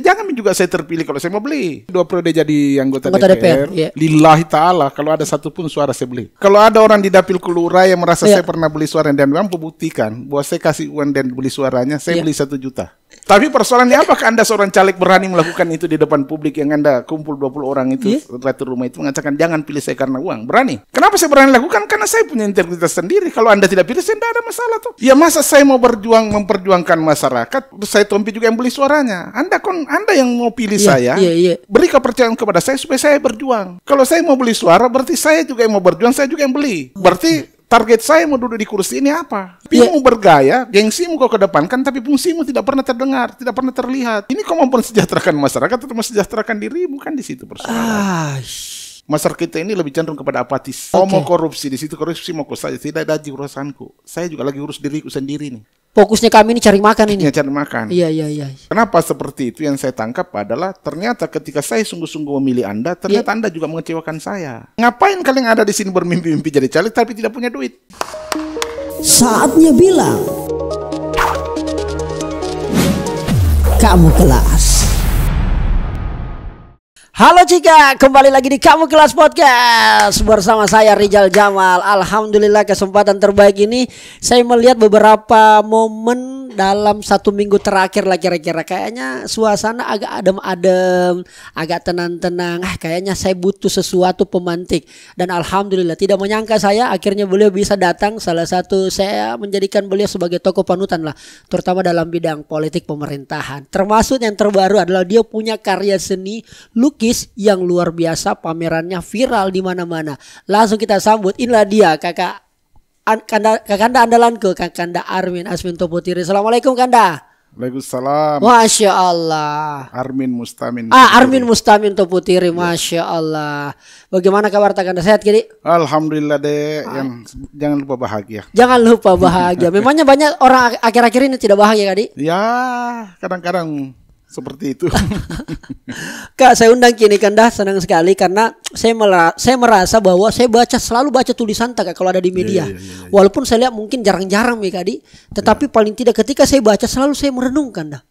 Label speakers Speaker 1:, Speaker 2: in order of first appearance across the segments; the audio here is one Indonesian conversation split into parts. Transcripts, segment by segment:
Speaker 1: jangan juga saya terpilih kalau saya mau beli. 2 periode jadi anggota
Speaker 2: Anggota
Speaker 1: DPR.
Speaker 2: DPR, iya.
Speaker 1: Lillahi ta'ala, kalau ada satu pun suara saya beli. Kalau ada orang di dapil kelurahan yang merasa saya pernah beli suara dan mampu buktikan bahwa saya kasih uang dan beli suaranya, saya beli 1 juta. Tapi persoalannya apakah Anda seorang caleg berani melakukan itu di depan publik yang Anda kumpul 20 orang itu, ratu rumah itu mengatakan jangan pilih saya karena uang? Berani. Kenapa saya berani lakukan? Karena saya punya integritas sendiri. Kalau Anda tidak pilih, saya tidak ada masalah tuh. Ya masa saya mau memperjuangkan masyarakat, saya Tompi juga yang beli suaranya. Anda yang mau pilih saya, beri kepercayaan kepada saya supaya saya berjuang. Kalau saya mau beli suara, berarti saya juga yang mau berjuang, saya juga yang beli. Berarti target saya mau duduk di kursi ini apa? Mau bergaya, gengsimu kau kedepankan, tapi fungsimu tidak pernah terdengar, tidak pernah terlihat. Ini kau mau mensejahterakan masyarakat atau mensejahterakan dirimu, kan di situ persoalan. Masyarakat kita ini lebih cenderung kepada apatis. Mau korupsi, di situ korupsi mau saja, tidak ada urusanku. Saya juga lagi urus diriku sendiri nih.
Speaker 2: Fokusnya kami ini cari makan ini.
Speaker 1: Cari makan.
Speaker 2: Iya.
Speaker 1: Kenapa seperti itu? Yang saya tangkap adalah ternyata ketika saya sungguh-sungguh memilih Anda, ternyata Anda juga mengecewakan saya. Ngapain kalian ada di sini bermimpi-mimpi jadi caleg tapi tidak punya duit?
Speaker 3: Saatnya bilang, kamu kelas.
Speaker 2: Halo Cika, kembali lagi di Kamu Kelas Podcast bersama saya Rizal Jamal. Alhamdulillah kesempatan terbaik ini saya melihat beberapa momen dalam 1 minggu terakhir lah kira-kira. Kayaknya suasana agak adem-adem, agak tenang-tenang. Kayaknya saya butuh sesuatu pemantik. Dan Alhamdulillah tidak menyangka saya akhirnya beliau bisa datang. Salah satu saya menjadikan beliau sebagai tokoh panutan lah, terutama dalam bidang politik pemerintahan. Termasuk yang terbaru adalah dia punya karya seni lukis yang luar biasa, pamerannya viral di mana-mana. Langsung kita sambut, inilah dia Kakanda andalanku, Kakanda Armin Aswin Toputiri. Assalamualaikum Kanda.
Speaker 1: Waalaikumsalam.
Speaker 2: Masya Allah.
Speaker 1: Armin Mustamin.
Speaker 2: Armin Mustamin Toputiri, Masya Allah. Bagaimana kabar Kakanda? Sehat kiri?
Speaker 1: Alhamdulillah deh. Jangan lupa bahagia.
Speaker 2: Jangan lupa bahagia. Memangnya banyak orang akhir-akhir ini tidak bahagia Kadi?
Speaker 1: Ya, kadang-kadang seperti itu.
Speaker 2: Kak, saya undang kini Kanda, senang sekali karena saya merasa bahwa saya selalu baca tulisan Kak kalau ada di media. Walaupun saya lihat mungkin jarang-jarang nih Kadi, tetapi paling tidak ketika saya baca selalu saya merenung Kanda.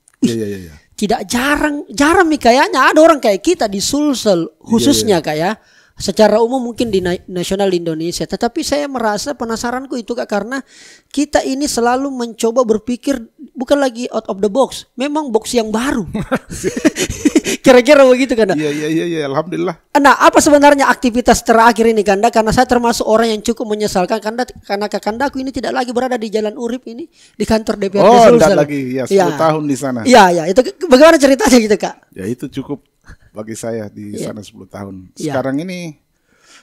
Speaker 2: Tidak jarang nih kayaknya ada orang kayak kita di Sulsel khususnya kayak secara umum mungkin di nasional di Indonesia. Tetapi saya merasa penasaranku itu Kak, karena kita ini selalu mencoba berpikir bukan lagi out of the box, memang box yang baru. Kira-kira begitu Kanda.
Speaker 1: Iya, alhamdulillah.
Speaker 2: Nah, apa sebenarnya aktivitas terakhir ini Kanda? Karena saya termasuk orang yang cukup menyesalkan Kanda, karena Kakandaku ini tidak lagi berada di Jalan Urip ini, di kantor DPRD Sulsel.
Speaker 1: Oh, tidak lagi. Ya, 10 tahun di sana.
Speaker 2: Iya, itu bagaimana ceritanya gitu Kak?
Speaker 1: Ya itu cukup bagi saya di sana 10 tahun. Sekarang ini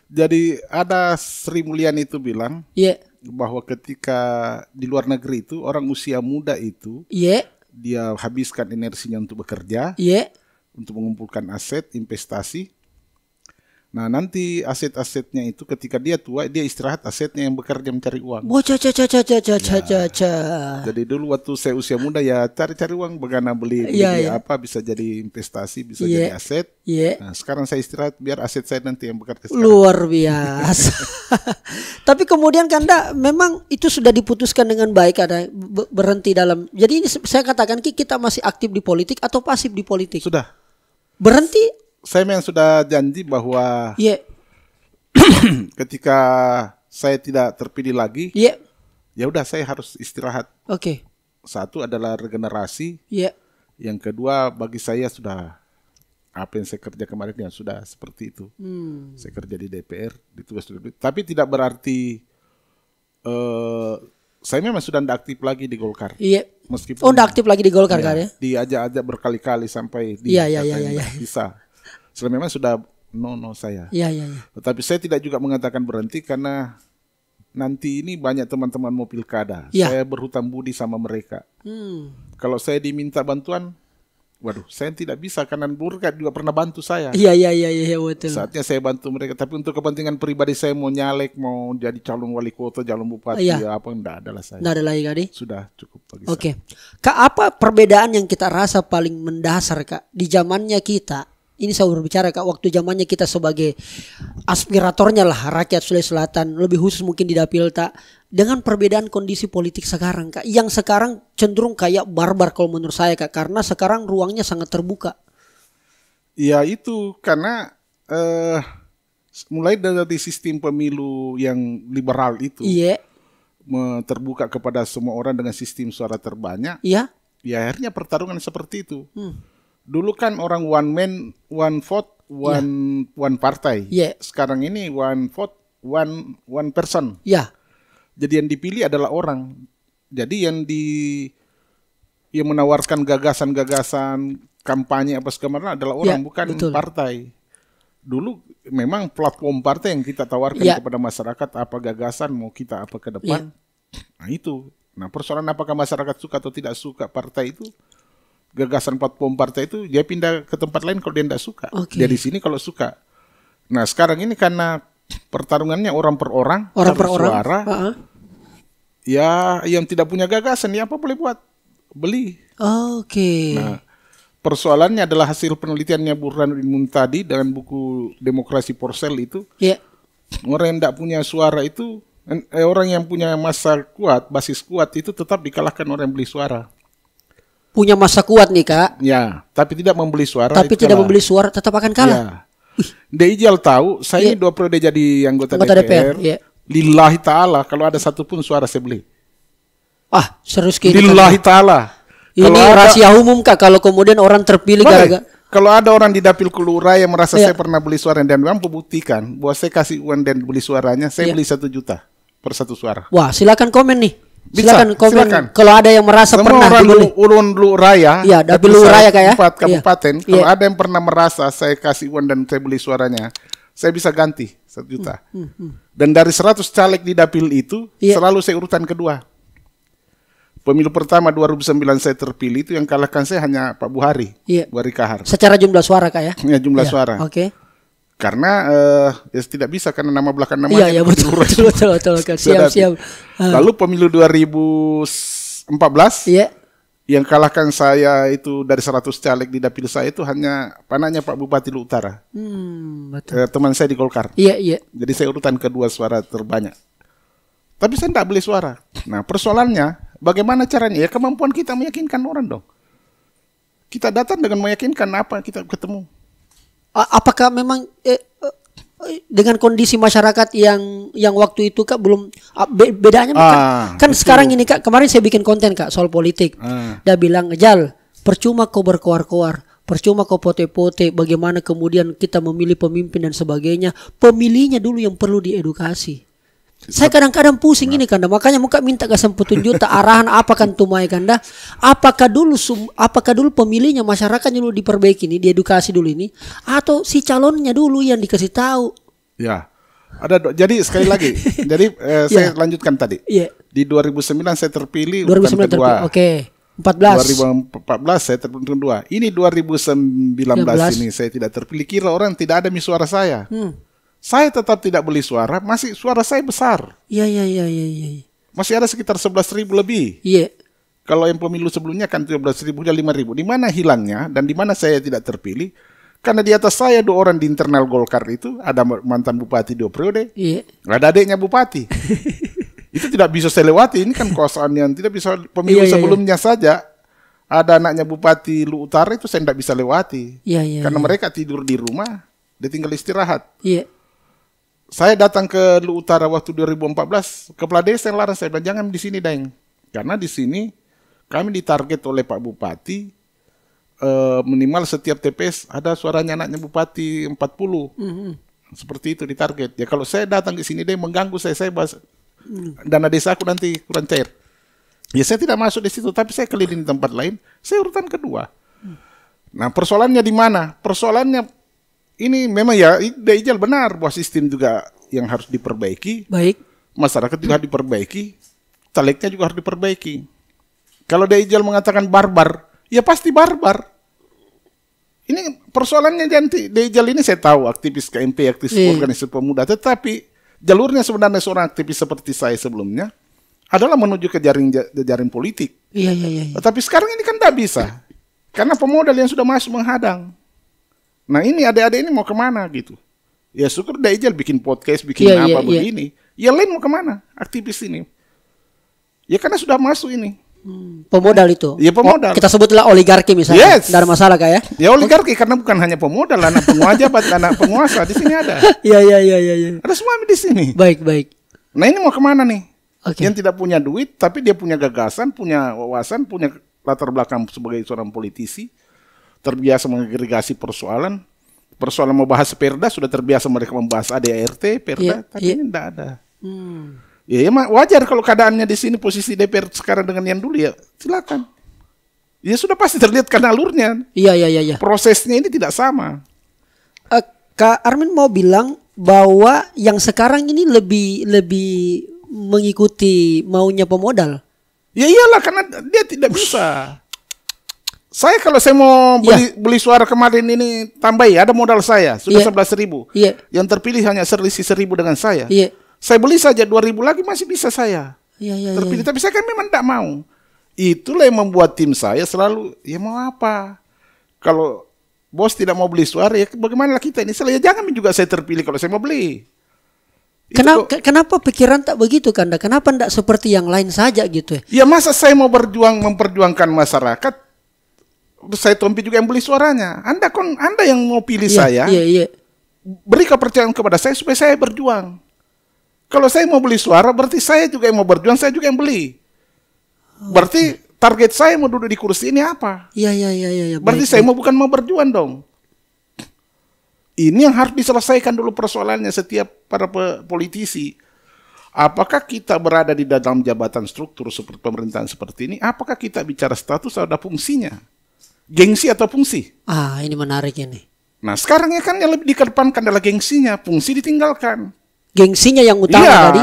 Speaker 1: jadi ada Sri Mulyani itu bilang bahwa ketika di luar negeri itu orang usia muda itu dia habiskan energinya untuk bekerja, untuk mengumpulkan aset, investasi. Nah nanti aset-asetnya itu ketika dia tua dia istirahat, asetnya yang bekerja mencari uang. Jadi dulu waktu saya usia muda ya cari-cari uang, bagaimana beli apa, bisa jadi investasi, bisa jadi aset. Nah sekarang saya istirahat biar aset saya nanti yang bekerja sekarang.
Speaker 2: Luar biasa. Tapi kemudian Kanda memang itu sudah diputuskan dengan baik, ada berhenti dalam. Jadi ini saya katakan kita masih aktif di politik atau pasif di politik?
Speaker 1: Sudah.
Speaker 2: Berhenti.
Speaker 1: Saya memang sudah janji bahwa ketika saya tidak terpilih lagi, ya udah saya harus istirahat. Satu adalah regenerasi. Yang kedua bagi saya sudah apa yang saya kerja kemarin ya sudah seperti itu. Saya kerja di DPR, ditugas dulu. Tapi tidak berarti saya memang sudah tidak aktif lagi di Golkar. Meskipun
Speaker 2: tidak aktif lagi di Golkar kan ya?
Speaker 1: Diajak-ajak berkali-kali sampai bisa. Selama memang sudah no saya. Tetapi saya tidak juga mengatakan berhenti karena nanti ini banyak teman-teman mau pilkada. Saya berhutang budi sama mereka. Kalau saya diminta bantuan, waduh, saya tidak bisa karena mereka juga pernah bantu saya.
Speaker 2: Iya betul.
Speaker 1: Saatnya saya bantu mereka. Tapi untuk kepentingan pribadi saya mau nyalek, mau jadi calon wali kota, calon bupati, apa enggak adalah saya.
Speaker 2: Enggak ada lagi Kak.
Speaker 1: Sudah cukup bagi saya.
Speaker 2: Kak, apa perbedaan yang kita rasa paling mendasar Kak di zamannya kita Ini saya berbicara Kak, waktu zamannya kita sebagai aspiratornya lah rakyat Sulawesi Selatan, lebih khusus mungkin di Dapilta, dengan perbedaan kondisi politik sekarang Kak, yang sekarang cenderung kayak barbar kalau menurut saya Kak, karena sekarang ruangnya sangat terbuka.
Speaker 1: Ya itu karena mulai dari sistem pemilu yang liberal itu,
Speaker 2: Iya.
Speaker 1: terbuka kepada semua orang dengan sistem suara terbanyak.
Speaker 2: Iya.
Speaker 1: Ya akhirnya pertarungan seperti itu. Dulu kan orang one man, one vote, one partai.
Speaker 2: Yeah.
Speaker 1: Sekarang ini one vote, one person.
Speaker 2: Ya.
Speaker 1: Jadi yang dipilih adalah orang. Jadi yang menawarkan gagasan-gagasan kampanye apa segala adalah orang, bukan
Speaker 2: betul.
Speaker 1: partai. Dulu memang platform partai yang kita tawarkan kepada masyarakat, apa gagasan mau kita apa ke depan. Nah itu. Nah persoalan apakah masyarakat suka atau tidak suka partai itu, gagasan platform partai itu, dia pindah ke tempat lain kalau dia tidak suka. Dia di sini kalau suka. Nah sekarang ini karena pertarungannya orang per orang suara, ya yang tidak punya gagasan, ya apa boleh buat, beli. Nah persoalannya adalah hasil penelitiannya Burhanuddin Muntadi dengan buku Demokrasi Porsel itu. Orang yang tidak punya suara itu, orang yang punya massa kuat, basis kuat itu tetap dikalahkan orang yang beli suara.
Speaker 2: Punya massa kuat nih Kak.
Speaker 1: Ya, tapi tidak membeli suara.
Speaker 2: Tapi tidak membeli suara tetap akan kalah.
Speaker 1: Ya. Ijal tahu, saya ini 2 periode jadi anggota DPR. Lillahi ta'ala, kalau ada satu pun suara saya beli.
Speaker 2: Serius gini.
Speaker 1: Lillahi ta'ala.
Speaker 2: Ini rahasia umum Kak, kalau kemudian orang terpilih gara-gara.
Speaker 1: Kalau ada orang di dapil kelurahan yang merasa saya pernah beli suara dan mampu buktikan bahwa saya kasih uang dan beli suaranya, saya beli 1 juta per 1 suara.
Speaker 2: Wah, silakan komen nih. Silakan komen
Speaker 1: silakan.
Speaker 2: Kalau ada yang merasa
Speaker 1: semua
Speaker 2: pernah
Speaker 1: orang ulun raya,
Speaker 2: dapil raya Kak ya.
Speaker 1: 4 kabupaten, kalau ada yang pernah merasa saya kasih uang dan saya beli suaranya, saya bisa ganti 1 juta. Dan dari 100 caleg di dapil itu, selalu saya urutan kedua. Pemilu pertama 2009 saya terpilih, itu yang kalahkan saya hanya Pak Buhari, Buhari Kahar.
Speaker 2: Secara jumlah suara Kak ya?
Speaker 1: Ya jumlah suara. Karena ya tidak bisa karena nama belakang namanya.
Speaker 2: Iya betul. Siap.
Speaker 1: Lalu pemilu 2014 yang kalahkan saya itu dari 100 caleg di dapil saya itu hanya panahnya Pak Bupati Lu Utara.
Speaker 2: Betul.
Speaker 1: Teman saya di Golkar.
Speaker 2: Iya.
Speaker 1: Jadi saya urutan kedua suara terbanyak. Tapi saya tidak beli suara. Nah persoalannya bagaimana caranya? Ya kemampuan kita meyakinkan orang dong. Kita datang dengan meyakinkan apa kita ketemu.
Speaker 2: Apakah memang dengan kondisi masyarakat yang waktu itu Kak belum bedanya kan sekarang ini Kak, kemarin saya bikin konten Kak soal politik. Dia bilang, Jal, percuma kau berkoar-koar, percuma kau pote-pote, bagaimana kemudian kita memilih pemimpin dan sebagainya. Pemilihnya dulu yang perlu diedukasi. Saya kadang-kadang pusing ini Kanda, makanya muka minta gasan petunjuk arahan apa kan tumai Kanda. Apakah dulu pemilihnya masyarakatnya dulu diperbaiki nih, diedukasi dulu ini, atau si calonnya dulu yang dikasih tahu?
Speaker 1: Ya. Jadi sekali lagi, saya lanjutkan tadi. Di 2009 saya terpilih
Speaker 2: 2009 kedua. 14
Speaker 1: saya terpilih kedua. Ini 2019 ini saya tidak terpilih. Kira orang tidak ada suara saya. Saya tetap tidak beli suara, masih suara saya besar.
Speaker 2: Iya.
Speaker 1: Masih ada sekitar 11.000 lebih.
Speaker 2: Iya.
Speaker 1: Kalau yang pemilu sebelumnya kan 13.000 dan 5.000. Di mana hilangnya dan di mana saya tidak terpilih? Karena di atas saya 2 orang di internal Golkar itu, ada mantan bupati 2 periode, ada adiknya bupati. Itu tidak bisa saya lewati. Ini kan kekuasaan yang tidak bisa. Pemilu sebelumnya saja ada anaknya bupati Lu Utara itu saya tidak bisa lewati. Karena mereka tidur di rumah, dia tinggal istirahat. Saya datang ke Lu Utara waktu 2014, kepala desa yang larang saya bilang jangan di sini Daeng. Karena di sini kami ditarget oleh Pak Bupati minimal setiap TPS ada suaranya anaknya Bupati 40. Seperti itu ditarget. Ya kalau saya datang ke sini Daeng mengganggu saya bahas dana desa aku nanti kurang cair. Ya saya tidak masuk di situ, tapi saya keliling di tempat lain, saya urutan kedua. Nah persoalannya di mana? Persoalannya ini memang ya Ijal benar bahwa sistem juga yang harus diperbaiki.
Speaker 2: Baik.
Speaker 1: Masyarakat juga harus diperbaiki. Calegnya juga harus diperbaiki. Kalau Ijal mengatakan barbar, ya pasti barbar. Ini persoalannya nanti Ijal ini saya tahu aktivis KMP, aktivis organisasi pemuda, tetapi jalurnya sebenarnya seorang aktivis seperti saya sebelumnya adalah menuju ke jaring politik.
Speaker 2: Iya.
Speaker 1: Tetapi sekarang ini kan tidak bisa. Karena pemodal yang sudah masuk menghadang. Nah ini adik-adik ini mau kemana gitu? Ya syukur dah Ijal bikin podcast, bikin begini. Ya lain mau kemana? Aktivis ini. Ya karena sudah masuk ini.
Speaker 2: Pemodal itu.
Speaker 1: Ya pemodal.
Speaker 2: Kita sebutlah oligarki misalnya.
Speaker 1: Yes.
Speaker 2: Tidak ada masalah Kak ya?
Speaker 1: Ya oligarki karena bukan hanya pemodal, anak penguajabat, anak penguasa di sini ada.
Speaker 2: Iya.
Speaker 1: Ada semua di sini.
Speaker 2: Baik.
Speaker 1: Nah ini mau kemana nih?
Speaker 2: Oke.
Speaker 1: Yang tidak punya duit, tapi dia punya gagasan, punya wawasan, punya latar belakang sebagai seorang politisi, terbiasa mengagregasi persoalan. Persoalan mau bahas perda sudah terbiasa mereka membahas ADART, perda, tapi ini tidak ada. Ya wajar kalau keadaannya di sini posisi DPR sekarang dengan yang dulu ya silakan. Ya sudah pasti terlihat kan alurnya.
Speaker 2: Iya.
Speaker 1: Prosesnya ini tidak sama.
Speaker 2: Kak Armin mau bilang bahwa yang sekarang ini lebih mengikuti maunya pemodal.
Speaker 1: Ya iyalah karena dia tidak bisa. Saya kalau saya mau beli suara kemarin ini tambah ya ada modal saya sudah 11.000.
Speaker 2: Iya.
Speaker 1: Yang terpilih hanya selisih 1.000 dengan saya.
Speaker 2: Iya.
Speaker 1: Saya beli saja 2.000 lagi masih bisa saya.
Speaker 2: Iya.
Speaker 1: Terpilih tapi saya kan memang tidak mau. Itulah yang membuat tim saya selalu ya mau apa? Kalau bos tidak mau beli suara ya bagaimana kita ini? Ya jangan juga saya terpilih kalau saya mau beli.
Speaker 2: Kenapa pikiran tak begitu Kanda? Kenapa tidak seperti yang lain saja gitu
Speaker 1: Ya
Speaker 2: ya?
Speaker 1: masa saya mau memperjuangkan masyarakat, saya Tompi juga yang beli suaranya. Anda yang mau pilih saya, beri kepercayaan kepada saya supaya saya berjuang. Kalau saya mau beli suara, berarti saya juga yang mau berjuang, saya juga yang beli. Berarti target saya mau duduk di kursi ini apa?
Speaker 2: Iya.
Speaker 1: Berarti saya bukan mau berjuang dong. Ini yang harus diselesaikan dulu persoalannya setiap para politisi. Apakah kita berada di dalam jabatan struktur seperti pemerintahan seperti ini? Apakah kita bicara status atau ada fungsinya? Gengsi atau fungsi?
Speaker 2: Ini menarik ini.
Speaker 1: Nah sekarang ya kan yang lebih dikedepankan adalah gengsinya, fungsi ditinggalkan.
Speaker 2: Gengsinya yang utama tadi,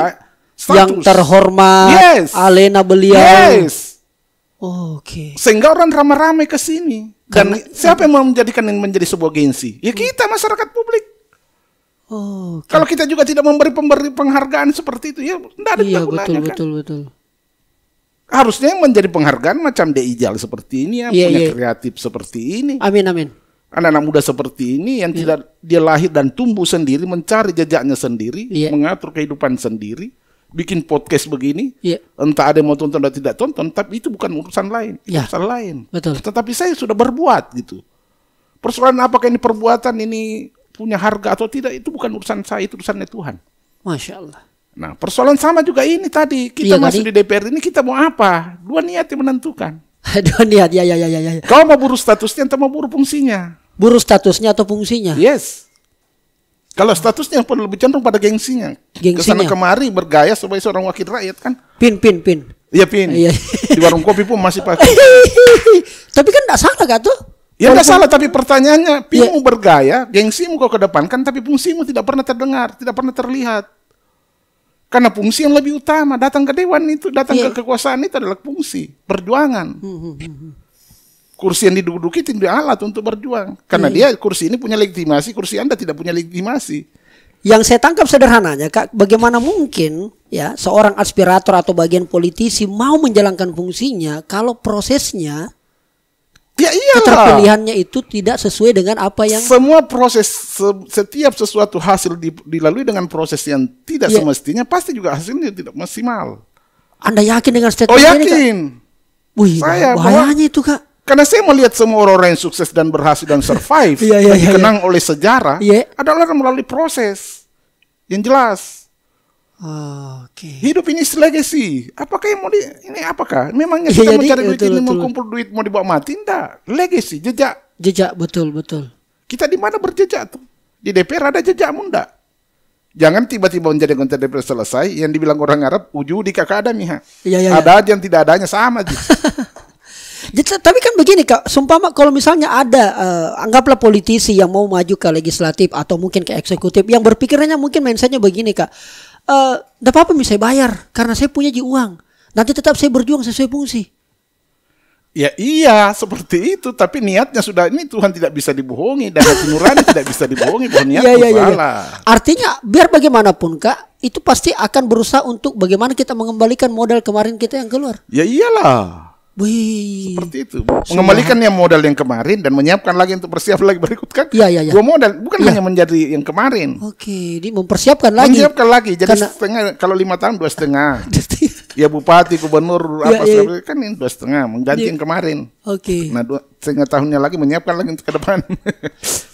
Speaker 1: status.
Speaker 2: yang terhormat, alena beliau. Oke.
Speaker 1: Sehingga orang ramai-ramai ke sini. Dan siapa yang mau menjadikan ini menjadi sebuah gengsi? Ya kita masyarakat publik. Kalau kita juga tidak memberi penghargaan seperti itu, ya tidak ada gunanya.
Speaker 2: Betul.
Speaker 1: Harusnya yang menjadi penghargaan macam Ijal seperti ini, punya kreatif seperti ini.
Speaker 2: Amin.
Speaker 1: Anak-anak muda seperti ini yang tidak dia lahir dan tumbuh sendiri, mencari jejaknya sendiri, mengatur kehidupan sendiri, bikin podcast begini. Entah ada yang mau tonton atau tidak tonton, tapi itu bukan urusan lain, urusan lain.
Speaker 2: Betul.
Speaker 1: Tetapi saya sudah berbuat gitu. Persoalan apakah ini perbuatan ini punya harga atau tidak, itu bukan urusan saya, itu urusannya Tuhan.
Speaker 2: Masya Allah.
Speaker 1: Nah persoalan sama juga ini tadi, kita masuk di DPR ini kita mau apa? Dua niat yang menentukan.
Speaker 2: Dua niat, ya.
Speaker 1: Kau mau buru statusnya atau mau buru fungsinya?
Speaker 2: Buru statusnya atau fungsinya?
Speaker 1: Yes. Kalau statusnya perlu lebih cenderung pada gengsinya. Kesana kemari bergaya sebagai seorang wakil rakyat kan.
Speaker 2: Pin.
Speaker 1: Iya pin. Di warung kopi pun masih pakai.
Speaker 2: Tapi kan tidak salah gak tuh?
Speaker 1: Ya tidak salah, tapi pertanyaannya pinmu bergaya, gengsimu kau kedepankan, tapi fungsimu tidak pernah terdengar, tidak pernah terlihat. Karena fungsi yang lebih utama, datang ke dewan itu, datang ke kekuasaan itu adalah fungsi, perjuangan. Kursi yang diduduki itu alat untuk berjuang. Karena dia kursi ini punya legitimasi, kursi Anda tidak punya legitimasi.
Speaker 2: Yang saya tangkap sederhananya, Kak, bagaimana mungkin ya seorang aspirator atau bagian politisi mau menjalankan fungsinya kalau prosesnya keterpilihannya itu tidak sesuai dengan apa yang
Speaker 1: semua proses, setiap sesuatu hasil dilalui dengan proses yang tidak semestinya, pasti juga hasilnya tidak maksimal.
Speaker 2: Anda yakin dengan statement ini?
Speaker 1: Yakin.
Speaker 2: Wih, bahayanya itu, Kak.
Speaker 1: Karena saya melihat semua orang yang sukses dan berhasil dan survive dan dikenang oleh sejarah adalah melalui proses yang jelas. Hidup ini legacy. Apakah yang mau ini apakah? Memangnya kita mau cari duit ini, mau kumpul duit, mau dibawa mati? Enggak. Legacy, jejak.
Speaker 2: Jejak, betul.
Speaker 1: Kita di mana berjejak tuh? Di DPR ada jejakmu enggak? Jangan tiba-tiba menjadi anggota DPR selesai, yang dibilang orang Arab, uju di kakak ada miha. Ada aja yang tidak adanya sama aja.
Speaker 2: Tapi kan begini Kak, sumpama kalau misalnya ada anggaplah politisi yang mau maju ke legislatif atau mungkin ke eksekutif yang berpikirannya mungkin mindsetnya begini Kak, enggak apa-apa saya bayar karena saya punya uang, nanti tetap saya berjuang sesuai fungsi.
Speaker 1: Ya iya seperti itu, tapi niatnya sudah ini Tuhan tidak bisa dibohongi dan hati nurani tidak bisa dibohongi, bahwa niatnya salah.
Speaker 2: Artinya biar bagaimanapun Kak, itu pasti akan berusaha untuk bagaimana kita mengembalikan modal kemarin kita yang keluar.
Speaker 1: Ya iyalah.
Speaker 2: Wih.
Speaker 1: Seperti itu. Mengembalikan yang modal yang kemarin dan menyiapkan lagi untuk bersiap lagi berikut kan.
Speaker 2: Iya.
Speaker 1: Dua modal, bukan hanya menjadi yang kemarin.
Speaker 2: Oke, dia mempersiapkan lagi.
Speaker 1: Menyiapkan lagi. Jadi setengah, kalau 5 tahun 2,5. Ya bupati, gubernur, apa kan ini 2,5 mengganti yang kemarin.
Speaker 2: Oke.
Speaker 1: Nah 2,5 tahunnya lagi menyiapkan lagi untuk ke depan.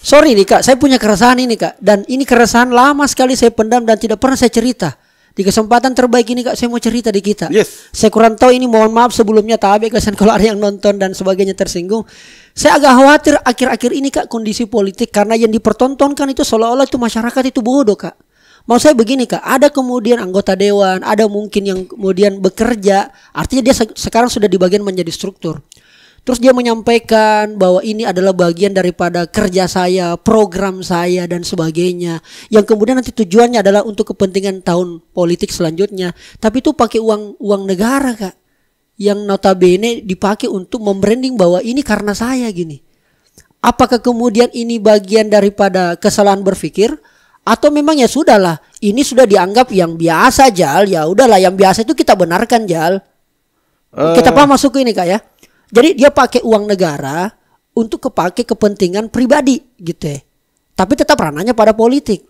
Speaker 2: Sorry nih Kak, saya punya keresahan ini Kak. Dan ini keresahan lama sekali saya pendam dan tidak pernah saya cerita. Di kesempatan terbaik ini Kak, saya mau cerita di kita.
Speaker 1: Yes.
Speaker 2: Saya kurang tahu ini, mohon maaf sebelumnya Tabe kesan kalau ada yang nonton dan sebagainya tersinggung. Saya agak khawatir akhir-akhir ini Kak kondisi politik, karena yang dipertontonkan itu seolah-olah itu masyarakat itu bodoh Kak. Mau saya begini Kak, ada kemudian anggota dewan, ada mungkin yang kemudian bekerja, artinya dia sekarang sudah dibagian menjadi struktur. Terus dia menyampaikan bahwa ini adalah bagian daripada kerja saya, program saya dan sebagainya. Yang kemudian nanti tujuannya adalah untuk kepentingan tahun politik selanjutnya. Tapi itu pakai uang negara Kak. Yang notabene dipakai untuk membranding bahwa ini karena saya gini. Apakah kemudian ini bagian daripada kesalahan berpikir? Atau memang ya sudahlah, ini sudah dianggap yang biasa Jal. Ya udahlah yang biasa itu kita benarkan Jal. Kita paham masuk ke ini Kak ya. Jadi dia pakai uang negara untuk kepake kepentingan pribadi gitu ya. Tapi tetap ranahnya pada politik.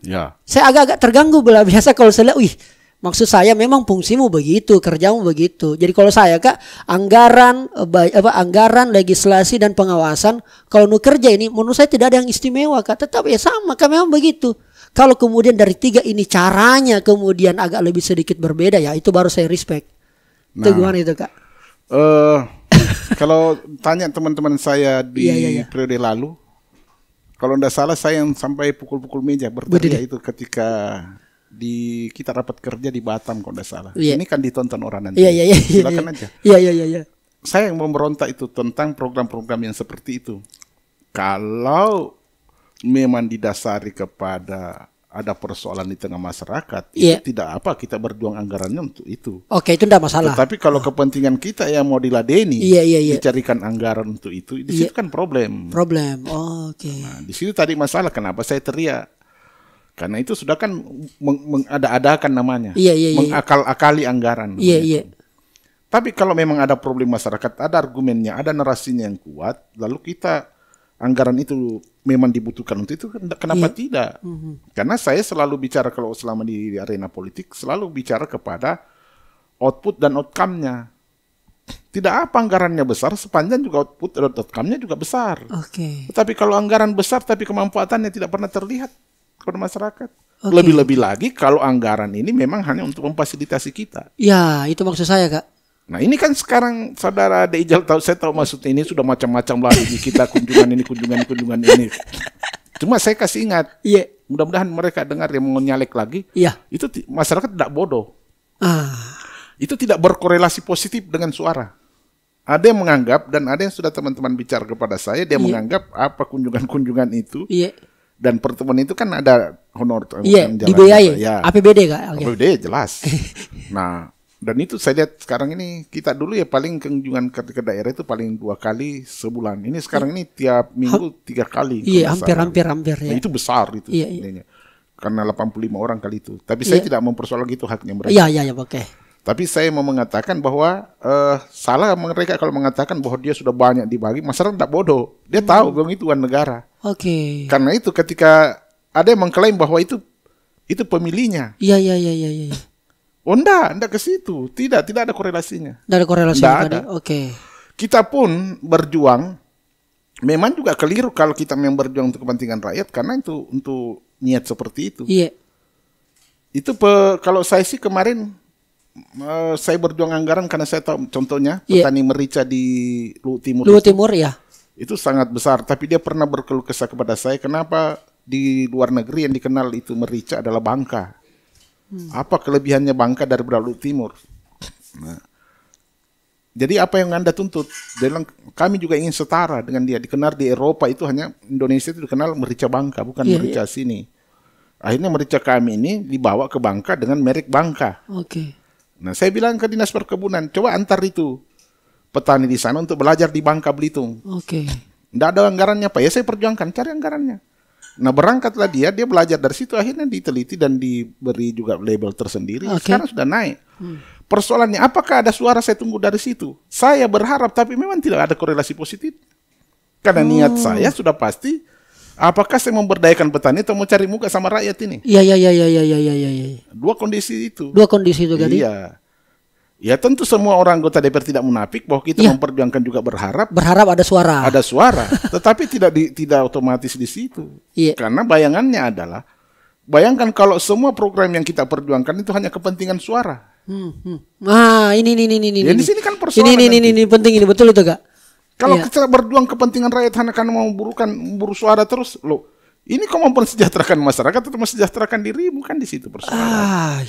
Speaker 1: Ya.
Speaker 2: Saya agak-agak terganggu bila biasa kalau saya lihat, maksud saya memang fungsimu begitu, kerjamu begitu. Jadi kalau saya Kak, anggaran, legislasi dan pengawasan, kalau nu kerja ini menurut saya tidak ada yang istimewa Kak. Tetap ya sama Kak, memang begitu. Kalau kemudian dari 3 ini caranya kemudian agak lebih sedikit berbeda, ya itu baru saya respect. Itu gimana itu Kak?
Speaker 1: Kalau tanya teman-teman saya di periode lalu, kalau tidak salah saya yang sampai pukul-pukul meja berteriak itu ketika kita rapat kerja di Batam kalau tidak salah. Ini kan ditonton orang nanti. Silakan aja.
Speaker 2: Iya.
Speaker 1: Saya yang memberontak itu tentang program-program yang seperti itu. Kalau memang didasari kepada ada persoalan di tengah masyarakat, itu tidak apa kita berjuang anggarannya untuk itu.
Speaker 2: Oke, itu tidak masalah.
Speaker 1: Tetapi kalau kepentingan kita yang mau diladeni, dicarikan anggaran untuk itu, di situ kan problem.
Speaker 2: Oke.
Speaker 1: Nah, di situ tadi masalah kenapa saya teriak. Karena itu sudah kan mengada-adakan namanya, mengakal-akali anggaran. Tapi kalau memang ada problem masyarakat, ada argumennya, ada narasinya yang kuat, lalu kita anggaran itu memang dibutuhkan untuk itu, kenapa tidak? Karena saya selalu bicara kalau selama di arena politik, selalu bicara kepada output dan outcome-nya. Tidak apa anggarannya besar, sepanjang juga output dan outcome-nya juga besar. Tetapi kalau anggaran besar tapi kemanfaatannya tidak pernah terlihat kepada masyarakat. Lebih-lebih lagi kalau anggaran ini memang hanya untuk memfasilitasi kita.
Speaker 2: Ya, itu maksud saya Kak.
Speaker 1: Nah ini kan sekarang saudara Deijal tahu, saya tahu maksudnya ini sudah macam-macam lah di kita kunjungan ini. Cuma saya kasih ingat, mudah-mudahan mereka dengar yang mau nyalek lagi. Itu masyarakat tidak bodoh. Itu tidak berkorelasi positif dengan suara. Ada yang menganggap dan ada yang sudah teman-teman bicara kepada saya, dia menganggap apa kunjungan-kunjungan itu. Dan pertemuan itu kan ada honor.
Speaker 2: Di BAI, APBD Kak.
Speaker 1: APBD jelas. Nah. Dan itu saya lihat sekarang ini kita dulu ya paling kunjungan ke daerah itu paling 2 kali sebulan. Ini sekarang ini tiap minggu 3 kali.
Speaker 2: Hampir.
Speaker 1: Nah, itu besar itu. Karena 85 orang kali itu. Tapi saya tidak mempersoalkan itu haknya mereka.
Speaker 2: Oke.
Speaker 1: Tapi saya mau mengatakan bahwa salah mereka kalau mengatakan bahwa dia sudah banyak dibagi. Masyarakat tidak bodoh. Dia tahu bahwa itu uang negara. Karena itu ketika ada yang mengklaim bahwa itu pemilihnya. Oh enggak ke situ. Tidak ada korelasinya.
Speaker 2: Tidak ada korelasi tadi. Kita
Speaker 1: pun berjuang memang juga keliru kalau kita memang berjuang untuk kepentingan rakyat karena itu untuk niat seperti itu. Itu kalau saya sih kemarin saya berjuang anggaran karena saya tahu contohnya petani merica di Luhut Timur. Itu sangat besar, tapi dia pernah berkeluh kesah kepada saya kenapa di luar negeri yang dikenal itu merica adalah bangka. Apa kelebihannya bangka daripada Luhut Timur? Nah, jadi apa yang Anda tuntut? Dia bilang, kami juga ingin setara dengan dia. Dikenal di Eropa itu hanya Indonesia itu dikenal merica bangka, bukan merica sini. Akhirnya merica kami ini dibawa ke Bangka dengan merek Bangka. Nah, saya bilang ke Dinas Perkebunan, coba antar itu petani di sana untuk belajar di Bangka Belitung. Nggak ada anggarannya Pak, ya saya perjuangkan, cari anggarannya. Nah berangkatlah dia belajar dari situ, akhirnya diteliti dan diberi juga label tersendiri. Sekarang sudah naik. Persoalannya apakah ada suara saya tunggu dari situ? Saya berharap, tapi memang tidak ada korelasi positif. Karena niat saya sudah pasti, apakah saya memberdayakan petani atau mau cari muka sama rakyat ini?
Speaker 2: Iya.
Speaker 1: Dua kondisi itu.
Speaker 2: Dua kondisi itu tadi.
Speaker 1: Iya. Ya tentu semua orang anggota DPR tidak munafik bahwa kita memperjuangkan juga berharap
Speaker 2: ada suara.
Speaker 1: ada suara, tetapi tidak otomatis di situ.
Speaker 2: Iya.
Speaker 1: Karena bayangannya adalah, bayangkan kalau semua program yang kita perjuangkan itu hanya kepentingan suara.
Speaker 2: Nah, ini.
Speaker 1: Ya di sini kan persoalan.
Speaker 2: Ini penting, ini betul itu, Kak.
Speaker 1: Kalau kita berjuang kepentingan rakyat hanya karena mau memburu suara terus, loh, ini kok mau mensejahterakan masyarakat atau mensejahterakan dirimu, kan di situ persoalan.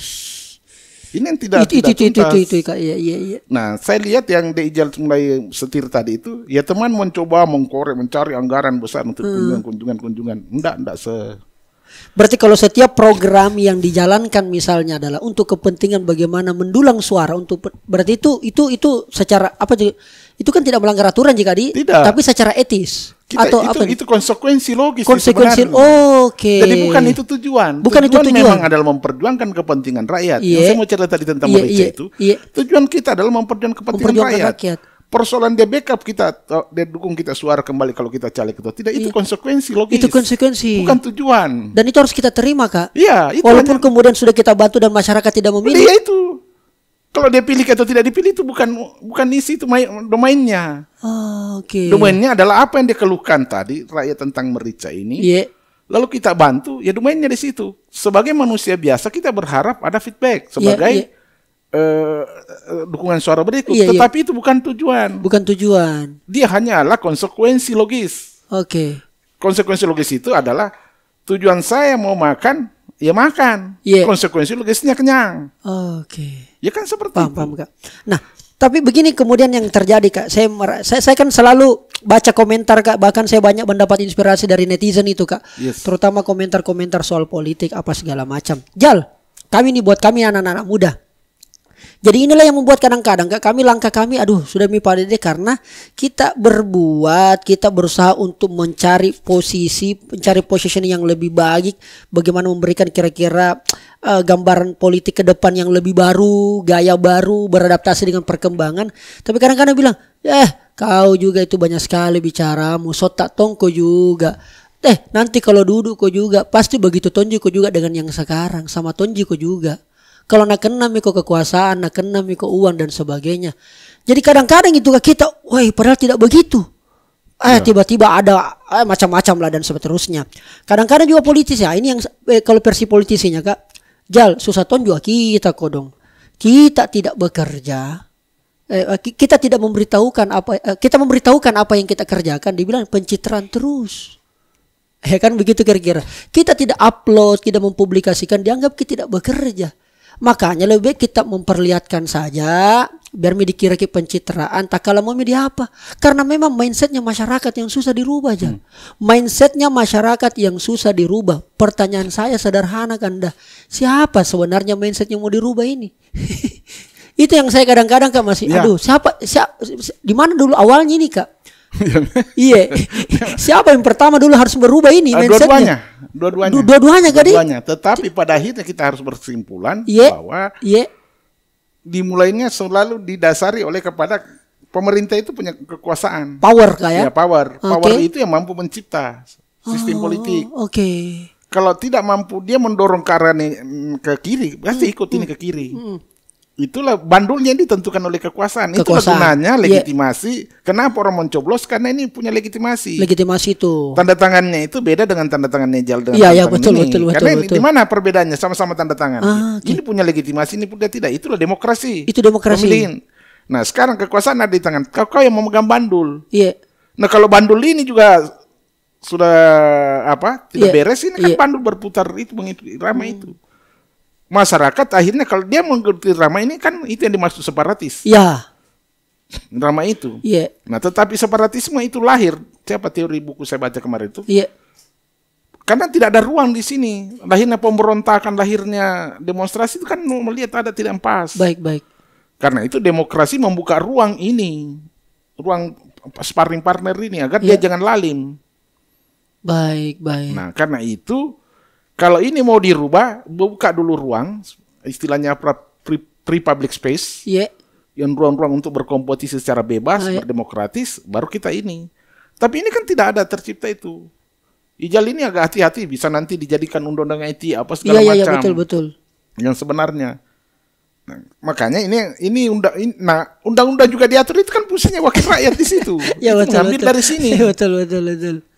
Speaker 1: Ini yang tidak tuntas.
Speaker 2: Itu, Kak. Iya.
Speaker 1: Nah, saya lihat yang Ijal mulai setir tadi itu, ya teman mencoba mengkorek, mencari anggaran besar untuk kunjungan. Enggak
Speaker 2: Berarti kalau setiap program yang dijalankan misalnya adalah untuk kepentingan bagaimana mendulang suara berarti itu secara apa itu kan tidak melanggar aturan jika tapi secara etis
Speaker 1: itu konsekuensi logis.
Speaker 2: Oke.
Speaker 1: Jadi bukan itu tujuan. Tujuan memang adalah memperjuangkan kepentingan rakyat. Yang saya mau cerita tadi tentang merica itu. Tujuan kita adalah memperjuangkan kepentingan rakyat. Persoalan dia backup kita, dia dukung kita suara kembali kalau kita caleg atau tidak, itu konsekuensi logis.
Speaker 2: Itu konsekuensi.
Speaker 1: Bukan tujuan.
Speaker 2: Dan itu harus kita terima, Kak.
Speaker 1: Iya, itu
Speaker 2: walaupun kemudian sudah kita bantu dan masyarakat tidak memilih.
Speaker 1: Iya itu. Kalau dia pilih atau tidak dipilih itu bukan isi itu domainnya.
Speaker 2: Oke.
Speaker 1: Domainnya adalah apa yang dia keluhkan tadi rakyat tentang merica ini.
Speaker 2: Iya.
Speaker 1: Lalu kita bantu, ya domainnya di situ. Sebagai manusia biasa kita berharap ada feedback sebagai dukungan suara berikut, tetapi itu bukan tujuan.
Speaker 2: Bukan tujuan.
Speaker 1: Dia hanyalah konsekuensi logis.
Speaker 2: Oke.
Speaker 1: Konsekuensi logis itu adalah tujuan saya mau makan, ya makan. Konsekuensi logisnya kenyang.
Speaker 2: Oke.
Speaker 1: Ya kan seperti itu.
Speaker 2: Paham, Kak. Nah, tapi begini kemudian yang terjadi, Kak. Saya kan selalu baca komentar, Kak. Bahkan saya banyak mendapat inspirasi dari netizen itu, Kak. Terutama komentar-komentar soal politik apa segala macam. Jal, buat kami anak-anak muda. Jadi inilah yang membuat kadang-kadang langkah kami sudah Pak Dede, karena kita berusaha untuk mencari posisi yang lebih baik, bagaimana memberikan kira-kira gambaran politik ke depan yang lebih baru, gaya baru, beradaptasi dengan perkembangan. Tapi kadang-kadang bilang, kau juga itu banyak sekali bicara, musot tak tongko juga. Nanti kalau duduk kau juga pasti begitu tonji kau juga dengan yang sekarang, sama tonji kau juga. Kalau nak kena miko kekuasaan, nak kena miko uang dan sebagainya. Jadi kadang-kadang itu kita, padahal tidak begitu. Tiba-tiba ada macam-macam lah dan seterusnya. Kadang-kadang juga politisi, ini yang kalau versi politisinya, Kak. Jal, susah ton juga kita kodong. Kita tidak bekerja. Kita tidak memberitahukan kita memberitahukan apa yang kita kerjakan, dibilang pencitraan terus. Ya kan begitu kira-kira. Kita tidak upload, tidak mempublikasikan, dianggap kita tidak bekerja. Makanya lebih baik kita memperlihatkan saja biar dikira pencitraan, tak kalah mau media apa. Karena memang mindsetnya masyarakat yang susah dirubah, Jan. Mindsetnya masyarakat yang susah dirubah. Pertanyaan saya sederhana, Kanda. Siapa sebenarnya mindsetnya mau dirubah ini? Itu yang saya kadang-kadang, Kak, masih siapa di mana dulu awalnya ini, Kak? Iya. Siapa yang pertama dulu harus berubah ini mindsetnya? Dua-duanya.
Speaker 1: Tetapi pada akhirnya kita harus berkesimpulan bahwa dimulainya selalu didasari oleh kepada pemerintah itu punya kekuasaan.
Speaker 2: Power, kayak.
Speaker 1: Ya, power. Power itu yang mampu mencipta sistem politik. Kalau tidak mampu, dia mendorong ke arah ke kiri, pasti ikut ini ke kiri. Itulah bandulnya ditentukan oleh kekuasaan. Itulah gunanya legitimasi. Kenapa orang mencoblos? Karena ini punya legitimasi.
Speaker 2: Legitimasi itu.
Speaker 1: Tanda tangannya itu beda dengan tanda tangan Nejal dengan
Speaker 2: betul,
Speaker 1: ini.
Speaker 2: betul.
Speaker 1: Karena di mana perbedaannya? Sama-sama tanda tangan. Ini punya legitimasi, ini punya tidak. Itulah demokrasi.
Speaker 2: Itu demokrasi.
Speaker 1: Pemilihan. Nah, sekarang kekuasaan ada di tangan kau yang memegang bandul.
Speaker 2: Iya.
Speaker 1: Nah, kalau bandul ini juga sudah tidak beres, ini kan bandul berputar itu mengikuti irama itu. Masyarakat akhirnya kalau dia mengikuti irama ini kan itu yang dimaksud separatis.
Speaker 2: Iya.
Speaker 1: Irama itu.
Speaker 2: Iya.
Speaker 1: Nah, tetapi separatisme itu lahir. Siapa teori buku saya baca kemarin itu?
Speaker 2: Iya.
Speaker 1: Karena tidak ada ruang di sini. Lahirnya pemberontakan, lahirnya demonstrasi itu kan melihat ada tidak pas.
Speaker 2: Baik.
Speaker 1: Karena itu demokrasi membuka ruang ini. Ruang sparring partner ini agar dia jangan lalim.
Speaker 2: Baik.
Speaker 1: Nah, karena itu kalau ini mau dirubah, buka dulu ruang, istilahnya free public space,
Speaker 2: Iya.
Speaker 1: yang ruang-ruang untuk berkompetisi secara bebas, berdemokratis, baru kita ini. Tapi ini kan tidak ada tercipta itu. IJAL ini agak hati-hati, bisa nanti dijadikan undang-undang IT apa segala
Speaker 2: Iya,
Speaker 1: macam.
Speaker 2: betul.
Speaker 1: Yang sebenarnya. Nah, makanya ini undang-undang juga diatur itu kan fungsinya wakil rakyat di situ.
Speaker 2: Ya,
Speaker 1: Itu
Speaker 2: betul,
Speaker 1: ngambil
Speaker 2: betul.
Speaker 1: dari sini.
Speaker 2: Betul.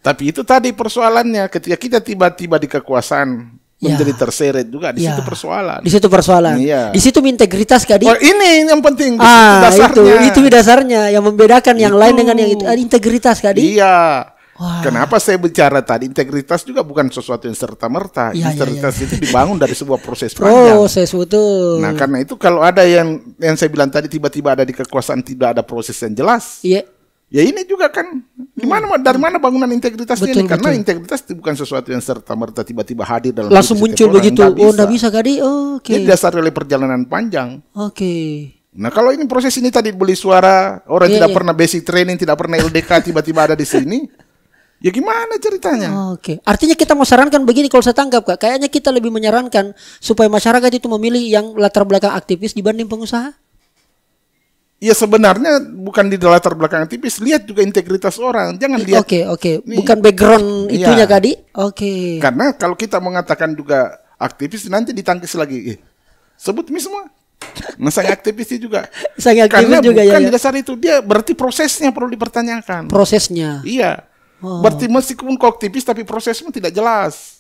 Speaker 1: Tapi itu tadi persoalannya ketika kita tiba-tiba di kekuasaan menjadi terseret juga di situ persoalan.
Speaker 2: Di situ persoalan.
Speaker 1: Iya.
Speaker 2: Di situ integritas Kak Di.
Speaker 1: Oh, ini yang penting di situ dasarnya.
Speaker 2: Itu dasarnya yang membedakan yang lain dengan yang itu. Integritas Kak Di.
Speaker 1: Iya.
Speaker 2: Wah.
Speaker 1: Kenapa saya bicara tadi integritas juga bukan sesuatu yang serta-merta.
Speaker 2: Iya,
Speaker 1: Integritas itu dibangun dari sebuah proses panjang.
Speaker 2: Proses betul.
Speaker 1: Nah, karena itu kalau ada yang saya bilang tadi tiba-tiba ada di kekuasaan tidak ada proses yang jelas.
Speaker 2: Iya.
Speaker 1: Ya ini juga kan dari mana bangunan integritas ini? Karena
Speaker 2: Betul.
Speaker 1: integritas itu bukan sesuatu yang serta-merta tiba-tiba hadir dalam
Speaker 2: Langsung
Speaker 1: hidup
Speaker 2: muncul
Speaker 1: setiap orang.
Speaker 2: begitu. Nggak bisa Kak Di. Oke.
Speaker 1: Ini dasar oleh perjalanan panjang.
Speaker 2: Oke.
Speaker 1: Nah, kalau ini proses ini tadi beli suara, orang
Speaker 2: Iya,
Speaker 1: tidak
Speaker 2: iya.
Speaker 1: pernah basic training, tidak pernah LDK tiba-tiba ada di sini. Ya gimana ceritanya?
Speaker 2: Oke. Artinya kita mau sarankan begini kalau saya tangkap Kak. Kayaknya kita lebih menyarankan supaya masyarakat itu memilih yang latar belakang aktivis dibanding pengusaha.
Speaker 1: Ya sebenarnya bukan di latar belakang aktivis, lihat juga integritas orang. Jangan lihat.
Speaker 2: Oke.
Speaker 1: Nih.
Speaker 2: Bukan background
Speaker 1: Iya.
Speaker 2: itunya Kak Di. Oke.
Speaker 1: Karena kalau kita mengatakan juga aktivis nanti ditangkis lagi. Sebut ini semua. Nah, sang aktivis itu juga.
Speaker 2: Sang aktivis
Speaker 1: Karena
Speaker 2: juga
Speaker 1: bukan
Speaker 2: ya.
Speaker 1: di dasar itu, dia berarti prosesnya perlu dipertanyakan.
Speaker 2: Prosesnya.
Speaker 1: Iya.
Speaker 2: Oh.
Speaker 1: Berarti meskipun kau aktivis tapi prosesmu tidak jelas.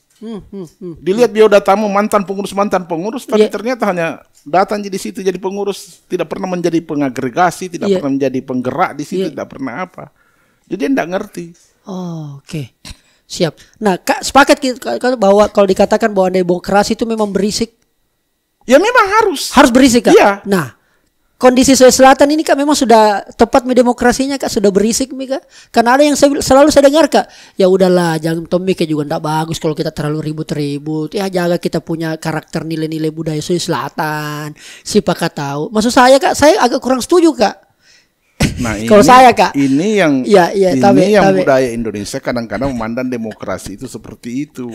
Speaker 1: Dilihat biodatamu mantan pengurus, tapi
Speaker 2: Iya.
Speaker 1: ternyata hanya datang di situ jadi pengurus, tidak pernah menjadi pengagregasi, tidak
Speaker 2: Iya.
Speaker 1: pernah menjadi penggerak di situ,
Speaker 2: Iya.
Speaker 1: tidak pernah apa. Jadi dia tidak ngerti.
Speaker 2: Oke. Siap. Nah, Kak, sepakat kita bahwa kalau dikatakan bahwa demokrasi itu memang berisik,
Speaker 1: Ya memang harus.
Speaker 2: harus berisik Kak.
Speaker 1: Iya.
Speaker 2: Nah, kondisi Sulawesi Selatan ini Kak memang sudah tepat demokrasinya Kak, sudah berisik Kak. Karena ada yang selalu saya dengar Kak, ya udahlah jangan Tommy juga enggak bagus kalau kita terlalu ribut-ribut. Ya jaga kita punya karakter nilai-nilai budaya Sulawesi Selatan. Siapa tahu. Maksud saya Kak, saya agak kurang setuju Kak.
Speaker 1: Nah,
Speaker 2: Kalau saya, Kak.
Speaker 1: ini yang
Speaker 2: Iya,
Speaker 1: ini
Speaker 2: tapi-
Speaker 1: yang budaya Indonesia kadang-kadang memandang demokrasi itu seperti itu.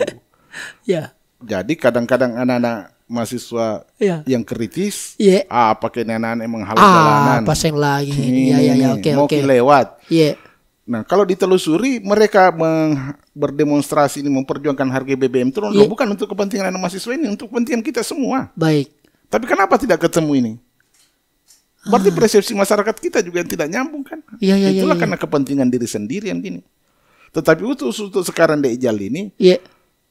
Speaker 2: Ya.
Speaker 1: Jadi kadang-kadang anak-anak mahasiswa
Speaker 2: Iya.
Speaker 1: yang kritis,
Speaker 2: Iya.
Speaker 1: pakai nenan emang halau jalanan.
Speaker 2: Pas yang lagi.
Speaker 1: Ini,
Speaker 2: Iya,
Speaker 1: mau
Speaker 2: oke.
Speaker 1: lewat.
Speaker 2: Iya.
Speaker 1: Nah, kalau ditelusuri mereka berdemonstrasi ini memperjuangkan harga BBM turun,
Speaker 2: Iya.
Speaker 1: bukan untuk kepentingan anak mahasiswa ini, untuk kepentingan kita semua.
Speaker 2: Baik.
Speaker 1: Tapi kenapa tidak ketemu ini? Berarti persepsi masyarakat kita juga yang tidak nyambung kan?
Speaker 2: Iya,
Speaker 1: Itulah
Speaker 2: iya.
Speaker 1: karena kepentingan diri sendiri yang gini. Tetapi untuk sekarang di IJAL ini,
Speaker 2: Iya.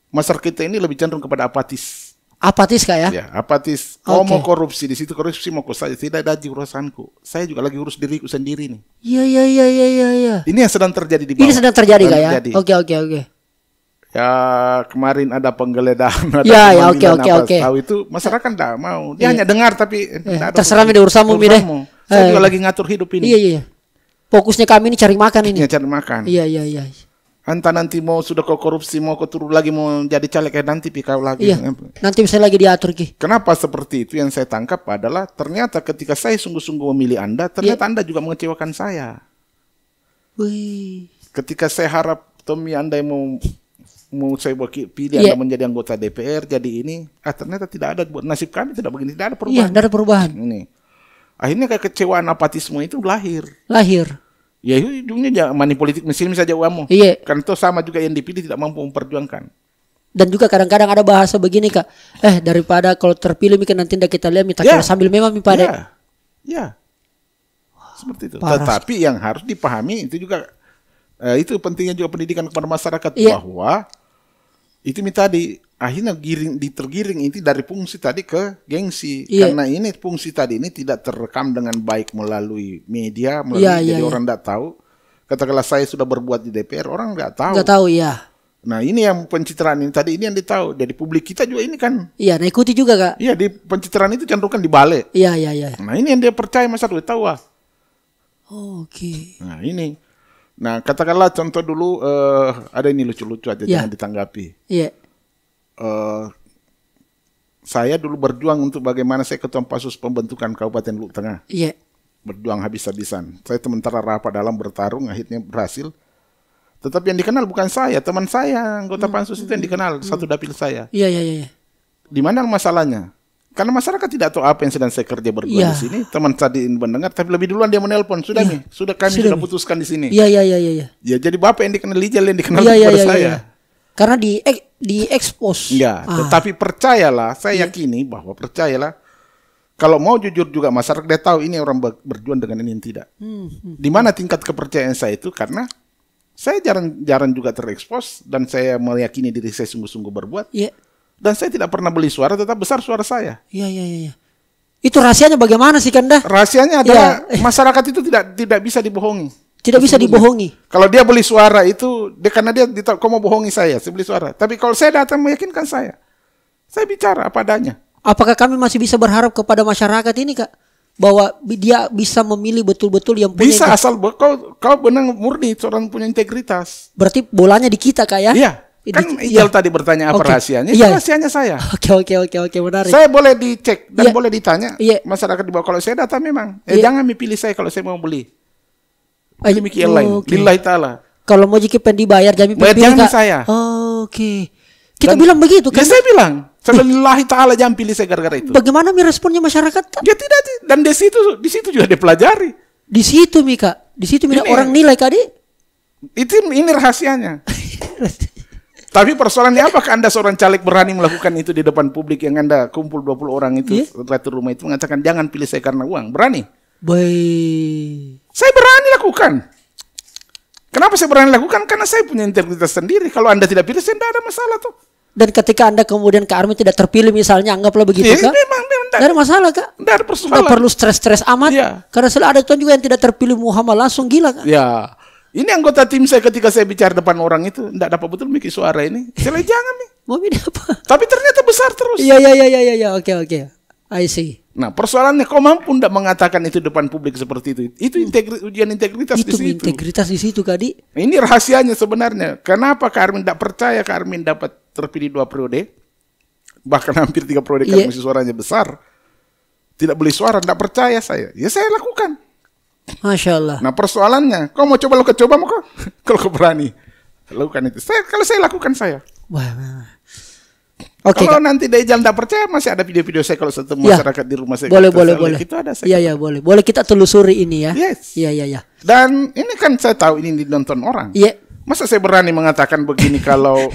Speaker 1: masyarakat kita ini lebih cenderung kepada apatis.
Speaker 2: Apatis Kak ya?
Speaker 1: Ya, apatis. Kau
Speaker 2: Oke.
Speaker 1: mau korupsi di situ korupsi mau saja, tidak ada urusanku. Saya juga lagi urus diriku sendiri nih.
Speaker 2: Iya.
Speaker 1: Ini yang sedang terjadi di bawah.
Speaker 2: Ini sedang terjadi Kak ya?
Speaker 1: terjadi.
Speaker 2: Oke.
Speaker 1: Ya kemarin ada penggeledahan, ada
Speaker 2: Ya, ya,
Speaker 1: pemanggilan
Speaker 2: oke.
Speaker 1: apa, tahu itu masyarakat tidak mau. Dia
Speaker 2: Iya.
Speaker 1: hanya dengar tapi tidak ada
Speaker 2: terserah mi deh, urusanmu, mi deh.
Speaker 1: Saya juga lagi ngatur hidup ini.
Speaker 2: Iya. Fokusnya kami ini cari makan ini.
Speaker 1: Ya, cari makan.
Speaker 2: Iya.
Speaker 1: Entah nanti mau sudah kau korupsi, mau kau turun lagi, mau jadi caleg nanti pikau lagi.
Speaker 2: Iya. Nanti bisa lagi diatur Ki.
Speaker 1: Kenapa seperti itu? Yang saya tangkap adalah ternyata ketika saya sungguh-sungguh memilih Anda, ternyata
Speaker 2: Iya.
Speaker 1: Anda juga mengecewakan saya.
Speaker 2: Wih.
Speaker 1: Ketika saya harap Tommy Anda yang mau saya pilih
Speaker 2: Iya.
Speaker 1: Anda menjadi anggota DPR, jadi ini, ternyata tidak ada, buat nasib kami tidak begini, tidak ada
Speaker 2: Iya,
Speaker 1: perubahan.
Speaker 2: tidak ada perubahan.
Speaker 1: Ini. Akhirnya kekecewaan apatisme itu lahir. Ya ujungnya money politik mesin saja uangmu.
Speaker 2: Iya.
Speaker 1: Karena itu sama juga yang dipilih tidak mampu memperjuangkan.
Speaker 2: Dan juga kadang-kadang ada bahasa begini Kak. Daripada kalau terpilih mungkin nanti kita lihat minta
Speaker 1: Ya.
Speaker 2: sambil memang mi pada.
Speaker 1: Ya. Seperti itu.
Speaker 2: Parah.
Speaker 1: Tetapi yang harus dipahami itu juga itu pentingnya juga pendidikan kepada masyarakat
Speaker 2: Iya.
Speaker 1: bahwa itu tadi akhirnya tergiring itu dari fungsi tadi ke gengsi.
Speaker 2: Iya.
Speaker 1: Karena ini fungsi tadi ini tidak terekam dengan baik melalui media, jadi orang tidak tahu. Katakanlah saya sudah berbuat di DPR, orang nggak tahu.
Speaker 2: Nggak tahu ya.
Speaker 1: Nah ini yang pencitraan ini tadi ini yang ditahu. Dari publik kita juga ini kan.
Speaker 2: Iya, nah ikuti juga Kak.
Speaker 1: Iya di pencitraan itu cenderung kan dibalik.
Speaker 2: Iya.
Speaker 1: Nah ini yang dia percaya masyarakat tahu.
Speaker 2: Oke.
Speaker 1: Nah ini. Nah katakanlah contoh dulu ada ini lucu-lucu aja
Speaker 2: Ya.
Speaker 1: jangan ditanggapi.
Speaker 2: Iya.
Speaker 1: Saya dulu berjuang untuk bagaimana saya ketua Pansus pembentukan Kabupaten Luwu Tengah.
Speaker 2: Iya.
Speaker 1: Berjuang habis-habisan. Saya sementara rapat dalam bertarung akhirnya berhasil. Tetapi yang dikenal bukan saya, teman saya anggota Pansus itu yang dikenal satu dapil saya.
Speaker 2: Iya.
Speaker 1: Di mana masalahnya? Karena masyarakat tidak tahu apa yang sedang saya kerja berdua
Speaker 2: Iya.
Speaker 1: di sini. Teman tadi mendengar, tapi lebih duluan dia menelpon. Sudah
Speaker 2: Iya.
Speaker 1: nih, kami
Speaker 2: Sudah,
Speaker 1: sudah
Speaker 2: Mi.
Speaker 1: putuskan di sini.
Speaker 2: Iya, iya, iya, iya.
Speaker 1: Ya, jadi Bapak yang dikenal Rijal yang dikenal
Speaker 2: Iya, iya,
Speaker 1: kepada
Speaker 2: iya,
Speaker 1: saya.
Speaker 2: iya. Karena di expose.
Speaker 1: Ya, tetapi percayalah, saya yakini bahwa percayalah, kalau mau jujur juga masyarakat dia tahu ini orang berjuang dengan ini yang tidak. Di mana tingkat kepercayaan saya itu karena saya jarang juga terekspos dan saya meyakini diri saya sungguh-sungguh berbuat.
Speaker 2: Iya.
Speaker 1: Dan saya tidak pernah beli suara, tetap besar suara saya.
Speaker 2: Iya, iya, iya. Itu rahasianya bagaimana sih Kanda?
Speaker 1: Rahasianya adalah masyarakat itu tidak bisa dibohongi.
Speaker 2: Tidak bisa dibohongi.
Speaker 1: Kalau dia beli suara itu, karena dia kau mau bohongi saya beli suara. Tapi kalau saya datang meyakinkan saya bicara apa adanya.
Speaker 2: Apakah kami masih bisa berharap kepada masyarakat ini Kak? Bahwa dia bisa memilih betul-betul yang punya.
Speaker 1: Bisa asal kau benar murni seorang punya integritas.
Speaker 2: Berarti bolanya di kita Kak ya?
Speaker 1: Iya. Kan Ijal tadi bertanya apa rahasianya? Itu rahasianya saya.
Speaker 2: Oke, menarik.
Speaker 1: Saya boleh dicek dan boleh ditanya
Speaker 2: Iya.
Speaker 1: masyarakat di bawah. Kalau saya datang memang, jangan pilih saya kalau saya mau beli. Demikian lain. Lillahi ta'ala.
Speaker 2: Kalau mau jika dibayar jangan pilih
Speaker 1: jangan saya.
Speaker 2: Oke. Kita bilang begitu kan?
Speaker 1: Ya saya bilang, lillahi ta'ala jangan pilih saya gara-gara itu.
Speaker 2: Bagaimana responnya masyarakat Kak?
Speaker 1: Ya tidak, dan di situ juga dia pelajari.
Speaker 2: Di situ Mika, di situ orang nilai Kak di.
Speaker 1: Ini rahasianya. Tapi persoalannya apakah Anda seorang caleg berani melakukan itu di depan publik yang Anda kumpul 20 orang itu satu rumah itu mengatakan jangan pilih saya karena uang? Berani?
Speaker 2: Baik.
Speaker 1: Saya berani lakukan. Kenapa saya berani lakukan? Karena saya punya integritas sendiri. Kalau Anda tidak pilih saya tidak ada masalah tuh.
Speaker 2: Dan ketika Anda kemudian Kak Armin tidak terpilih misalnya, anggaplah begitu Kak.
Speaker 1: Memang
Speaker 2: tidak ada masalah Kak.
Speaker 1: Tidak ada persoalan.
Speaker 2: Tidak perlu stres-stres amat.
Speaker 1: Ya.
Speaker 2: Karena selalu ada tuan juga yang tidak terpilih Muhammad langsung gila Kak.
Speaker 1: Ya. Ini anggota tim saya ketika saya bicara depan orang itu tidak dapat betul mikir suara ini. Saya bilang, jangan nih.
Speaker 2: Mau ini apa?
Speaker 1: Tapi ternyata besar terus.
Speaker 2: Iya. Oke. I see.
Speaker 1: Nah persoalannya kau mampu tidak mengatakan itu depan publik seperti itu. Itu ujian integritas di
Speaker 2: Itu
Speaker 1: situ.
Speaker 2: integritas di situ Kak Di.
Speaker 1: Ini rahasianya sebenarnya. Kenapa Kak Armin tidak percaya Kak Armin dapat terpilih 2 periode? Bahkan hampir 3 periode karena suaranya besar. Tidak beli suara, tidak percaya saya. Ya saya lakukan.
Speaker 2: Masya Allah.
Speaker 1: Nah persoalannya, kau mau coba mau kau? Kalau kau berani lakukan itu. Kalau saya lakukan saya.
Speaker 2: Wah. Oke.
Speaker 1: Kalau nanti Dajjal tidak percaya, masih ada video-video saya kalau ketemu masyarakat di rumah saya.
Speaker 2: Boleh.
Speaker 1: Itu ada saya.
Speaker 2: Iya boleh. Boleh kita telusuri ini ya.
Speaker 1: Yes.
Speaker 2: Iya.
Speaker 1: Dan ini kan saya tahu ini ditonton orang.
Speaker 2: Iya.
Speaker 1: Masa saya berani mengatakan begini kalau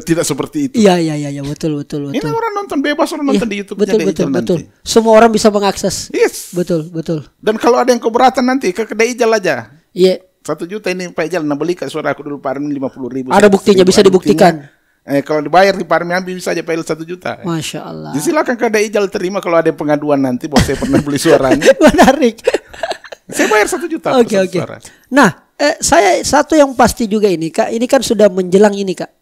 Speaker 1: tidak seperti itu?
Speaker 2: Iya. Betul.
Speaker 1: Ini orang nonton bebas, orang nonton di YouTube.
Speaker 2: Betul. Semua orang bisa mengakses.
Speaker 1: Yes.
Speaker 2: Betul.
Speaker 1: Dan kalau ada yang keberatan nanti ke kedai Ijal aja.
Speaker 2: Iya.
Speaker 1: 1 juta ini Pak Ijal, beli ke suara aku dulu Pak Armin 50.000.
Speaker 2: Ada buktinya, bisa dibuktikan.
Speaker 1: Kalau dibayar di Pak Armin ambil bisa aja Pak 1 juta.
Speaker 2: Masya Allah.
Speaker 1: Silakan kedai Ijal terima kalau ada pengaduan nanti bahwa saya pernah beli suaranya.
Speaker 2: Menarik.
Speaker 1: Saya bayar 1 juta.
Speaker 2: Oke. Nah, saya satu yang pasti juga ini Kak, ini kan sudah menjelang ini Kak.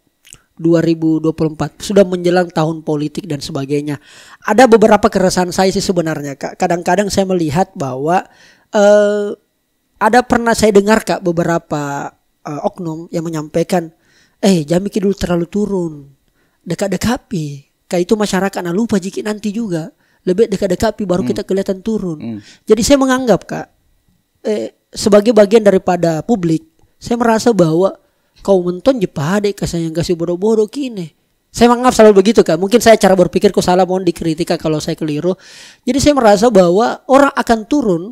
Speaker 2: 2024 sudah menjelang tahun politik dan sebagainya. Ada beberapa keresahan saya sih sebenarnya Kak. Kadang-kadang saya melihat bahwa ada pernah saya dengar Kak beberapa oknum yang menyampaikan, Jambi Kidul terlalu turun, dekat-dekapi. Kayak itu masyarakat lupa jika nanti juga lebih dekat-dekapi baru kita kelihatan turun. Jadi saya menganggap Kak, sebagai bagian daripada publik, saya merasa bahwa kau menton jepade kasih bodoh-bodoh kini. Saya menganggap selalu begitu Kak. Mungkin saya cara berpikirku salah, mohon dikritik kalau saya keliru. Jadi saya merasa bahwa orang akan turun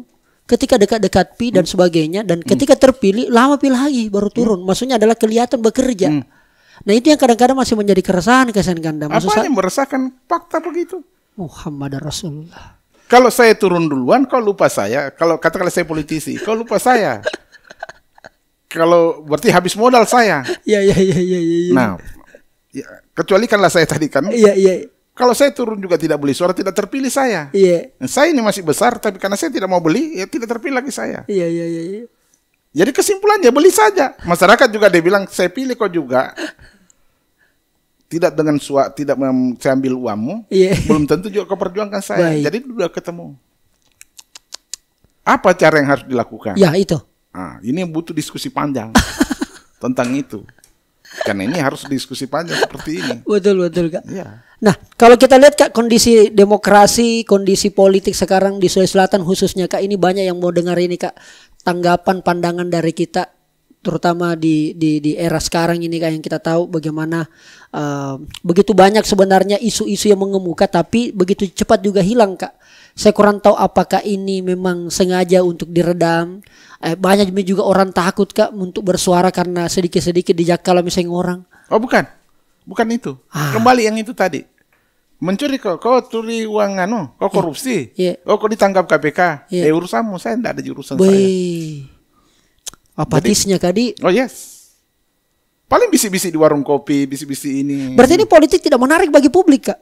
Speaker 2: ketika dekat-dekat pi dan sebagainya, dan ketika terpilih lama pilih lagi baru turun. Maksudnya adalah kelihatan bekerja. Nah itu yang kadang-kadang masih menjadi keresahan Kanda.
Speaker 1: Apa yang meresahkan fakta begitu?
Speaker 2: Muhammad Rasulullah.
Speaker 1: Kalau saya turun duluan, kau lupa saya. Kalau katakanlah saya politisi, kau lupa saya. Kalau berarti habis modal saya.
Speaker 2: Iya.
Speaker 1: Nah, kecualikanlah saya tadi kan.
Speaker 2: Iya.
Speaker 1: Kalau saya turun juga tidak beli suara, tidak terpilih saya.
Speaker 2: Iya.
Speaker 1: Saya ini masih besar, tapi karena saya tidak mau beli, ya tidak terpilih lagi saya.
Speaker 2: Iya.
Speaker 1: Jadi kesimpulannya beli saja. Masyarakat juga dia bilang saya pilih kau juga. Tidak dengan tidak saya ambil uangmu.
Speaker 2: Iya.
Speaker 1: Belum tentu juga kau perjuangkan saya.
Speaker 2: Baik.
Speaker 1: Jadi sudah ketemu. Apa cara yang harus dilakukan?
Speaker 2: Ya itu.
Speaker 1: Nah, ini butuh diskusi panjang tentang itu. Karena ini harus diskusi panjang seperti ini.
Speaker 2: Betul Kak.
Speaker 1: Ya.
Speaker 2: Nah, kalau kita lihat Kak kondisi demokrasi, kondisi politik sekarang di Sulawesi Selatan khususnya Kak, ini banyak yang mau dengar ini Kak. Tanggapan pandangan dari kita terutama di era sekarang ini kayak yang kita tahu bagaimana begitu banyak sebenarnya isu-isu yang mengemuka tapi begitu cepat juga hilang, Kak. Saya kurang tahu apakah ini memang sengaja untuk diredam. Banyak juga orang takut, Kak, untuk bersuara karena sedikit-sedikit dijakal misalnya orang.
Speaker 1: Oh bukan itu. Kembali yang itu tadi. Mencuri kau curi uang kau korupsi. Oh kau ditangkap KPK. Urusanmu, saya tidak ada urusan saya.
Speaker 2: Apatisnya Kadi.
Speaker 1: Oh yes. Paling bisik-bisik di warung kopi, bisik-bisik ini.
Speaker 2: Berarti ini politik tidak menarik bagi publik, Kak?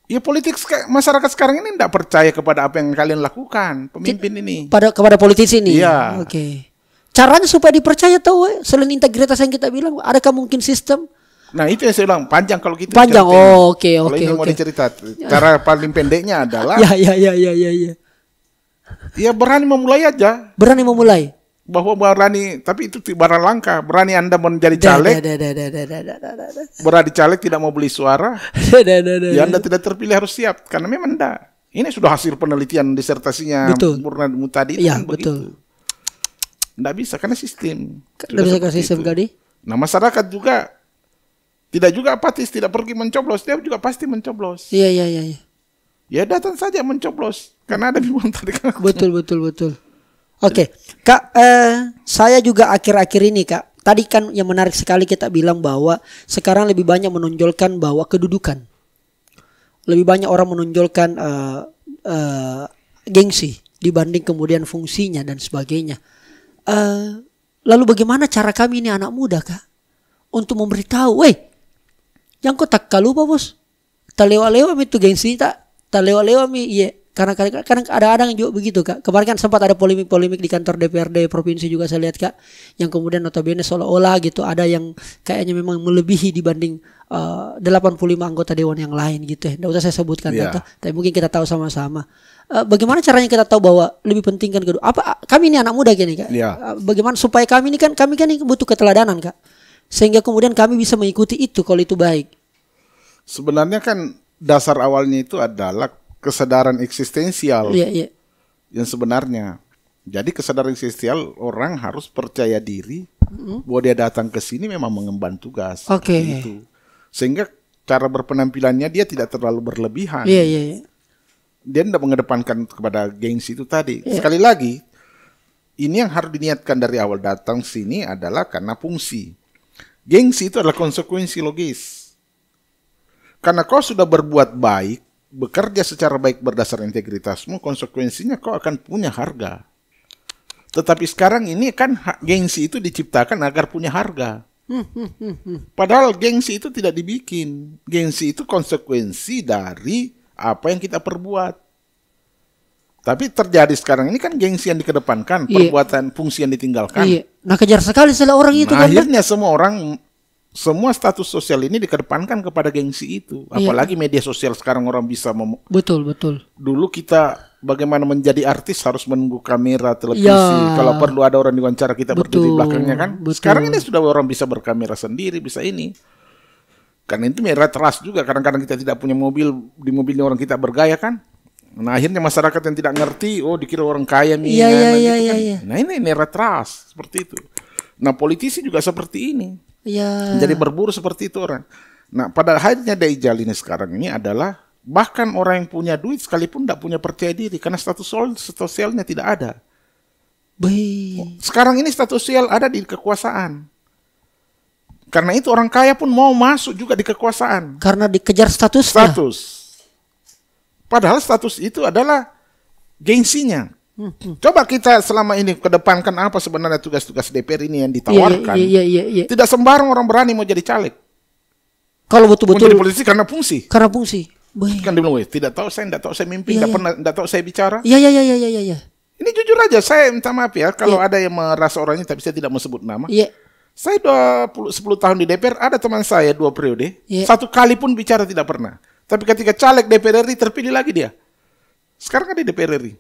Speaker 1: Ya politik masyarakat sekarang ini tidak percaya kepada apa yang kalian lakukan, pemimpin ini.
Speaker 2: Kepada politisi ini.
Speaker 1: Iya.
Speaker 2: Oke. Caranya supaya dipercaya tahu, selain integritas yang kita bilang, adakah mungkin sistem?
Speaker 1: Nah itu yang saya bilang panjang kalau gitu.
Speaker 2: Panjang. Oke.
Speaker 1: Kalau ini mau dicerita, cara paling pendeknya adalah.
Speaker 2: Ya.
Speaker 1: Ya berani memulai aja.
Speaker 2: Berani memulai.
Speaker 1: Bahwa berani, tapi itu barang langka. Berani Anda menjadi caleg. Berani caleg tidak mau beli suara. Ya Anda tidak terpilih harus siap. Karena memang enggak. Ini sudah hasil penelitian disertasinya Murnamu tadi.
Speaker 2: Iya,
Speaker 1: kan
Speaker 2: betul.
Speaker 1: Enggak bisa karena sistem.
Speaker 2: Enggak bisa karena sistem Kadi.
Speaker 1: Nah masyarakat juga tidak juga apatis, tidak pergi mencoblos. Dia juga pasti mencoblos.
Speaker 2: Iya.
Speaker 1: Ya datang saja mencoblos. Karena ada bimbang tadi kan.
Speaker 2: Betul. Oke, Kak, saya juga akhir-akhir ini, Kak, tadi kan yang menarik sekali kita bilang bahwa sekarang lebih banyak menonjolkan bahwa kedudukan, lebih banyak orang menonjolkan gengsi dibanding kemudian fungsinya dan sebagainya. Lalu bagaimana cara kami ini anak muda, Kak, untuk memberitahu, yang kau tak lupa bos, tak lewat-lewat itu gengsi tak lewat-lewat iya. Karena kadang ada yang juga begitu, Kak. Kemarin kan sempat ada polemik di kantor DPRD provinsi juga saya lihat, Kak, yang kemudian notabene seolah-olah gitu ada yang kayaknya memang melebihi dibanding 85 anggota dewan yang lain gitu ya. Nggak usah saya sebutkan data, tapi mungkin kita tahu sama-sama. Bagaimana caranya kita tahu bahwa lebih penting kan kedua? Apa kami ini anak muda gini, Kak? Bagaimana supaya kami kan butuh keteladanan, Kak. Sehingga kemudian kami bisa mengikuti itu kalau itu baik.
Speaker 1: Sebenarnya kan dasar awalnya itu adalah kesadaran eksistensial yang sebenarnya. Jadi kesadaran eksistensial orang harus percaya diri bahwa dia datang ke sini memang mengemban tugas. Itu. Sehingga cara berpenampilannya dia tidak terlalu berlebihan. Dia tidak mengedepankan kepada gengsi itu tadi. Sekali lagi, ini yang harus diniatkan dari awal datang sini adalah karena fungsi. Gengsi itu adalah konsekuensi logis. Karena kau sudah berbuat baik, bekerja secara baik berdasar integritasmu, konsekuensinya kau akan punya harga. Tetapi sekarang ini kan gengsi itu diciptakan agar punya harga. Padahal gengsi itu tidak dibikin. Gengsi itu konsekuensi dari apa yang kita perbuat. Tapi terjadi sekarang ini kan gengsi yang dikedepankan, perbuatan fungsi yang ditinggalkan.
Speaker 2: Nah kejar sekali salah orang itu.
Speaker 1: Akhirnya semua status sosial ini dikedepankan kepada gengsi itu. Apalagi media sosial sekarang orang bisa
Speaker 2: Betul.
Speaker 1: Dulu kita bagaimana menjadi artis harus menunggu kamera televisi. Kalau perlu ada orang diwawancara kita berdiri di belakangnya kan. Sekarang ini sudah orang bisa berkamera sendiri, bisa ini. Karena itu merah teras juga. Kadang-kadang kita tidak punya mobil, di mobilnya orang kita bergaya kan. Nah akhirnya masyarakat yang tidak ngerti, dikira orang kaya nih. Nah ini merah teras seperti itu. Nah politisi juga seperti ini. Jadi berburu seperti itu orang. Nah pada akhirnya Dajjal ini sekarang ini adalah bahkan orang yang punya duit sekalipun tidak punya percaya diri karena status sosialnya tidak ada. Sekarang ini status sosial ada di kekuasaan. Karena itu orang kaya pun mau masuk juga di kekuasaan.
Speaker 2: Karena dikejar statusnya. Padahal status itu adalah gengsinya. Coba kita selama ini kedepankan apa sebenarnya tugas-tugas DPR ini yang ditawarkan. Tidak sembarang orang berani mau jadi caleg. Kalau betul-betul
Speaker 1: menjadi politisi karena fungsi. Kan dia bilang, tidak tahu saya mimpi, tidak tahu saya bicara.
Speaker 2: Iya.
Speaker 1: Ini jujur aja, saya minta maaf ya kalau ada yang merasa orangnya tapi saya tidak mau sebut nama. Saya 10 tahun di DPR, ada teman saya 2 periode, 1 kali pun bicara tidak pernah. Tapi ketika caleg DPR RI terpilih lagi dia. Sekarang ada di DPR RI.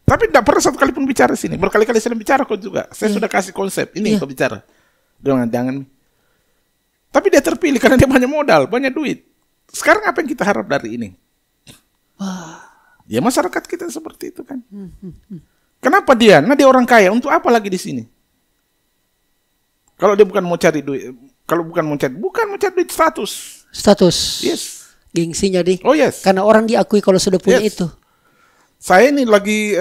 Speaker 1: Tapi tidak pernah 1 kali pun bicara sini. Berkali-kali saya bicara kok juga. Saya sudah kasih konsep. Ini kau bicara. Jangan. Tapi dia terpilih karena dia banyak modal, banyak duit. Sekarang apa yang kita harap dari ini? Ya masyarakat kita seperti itu kan. Kenapa dia? Nah dia orang kaya. Untuk apa lagi di sini? Kalau dia bukan mau cari duit, bukan mau cari duit status.
Speaker 2: Status.
Speaker 1: Yes.
Speaker 2: Gengsinya di.
Speaker 1: Oh yes.
Speaker 2: Karena orang diakui kalau sudah punya
Speaker 1: Yes.
Speaker 2: itu.
Speaker 1: Saya ini lagi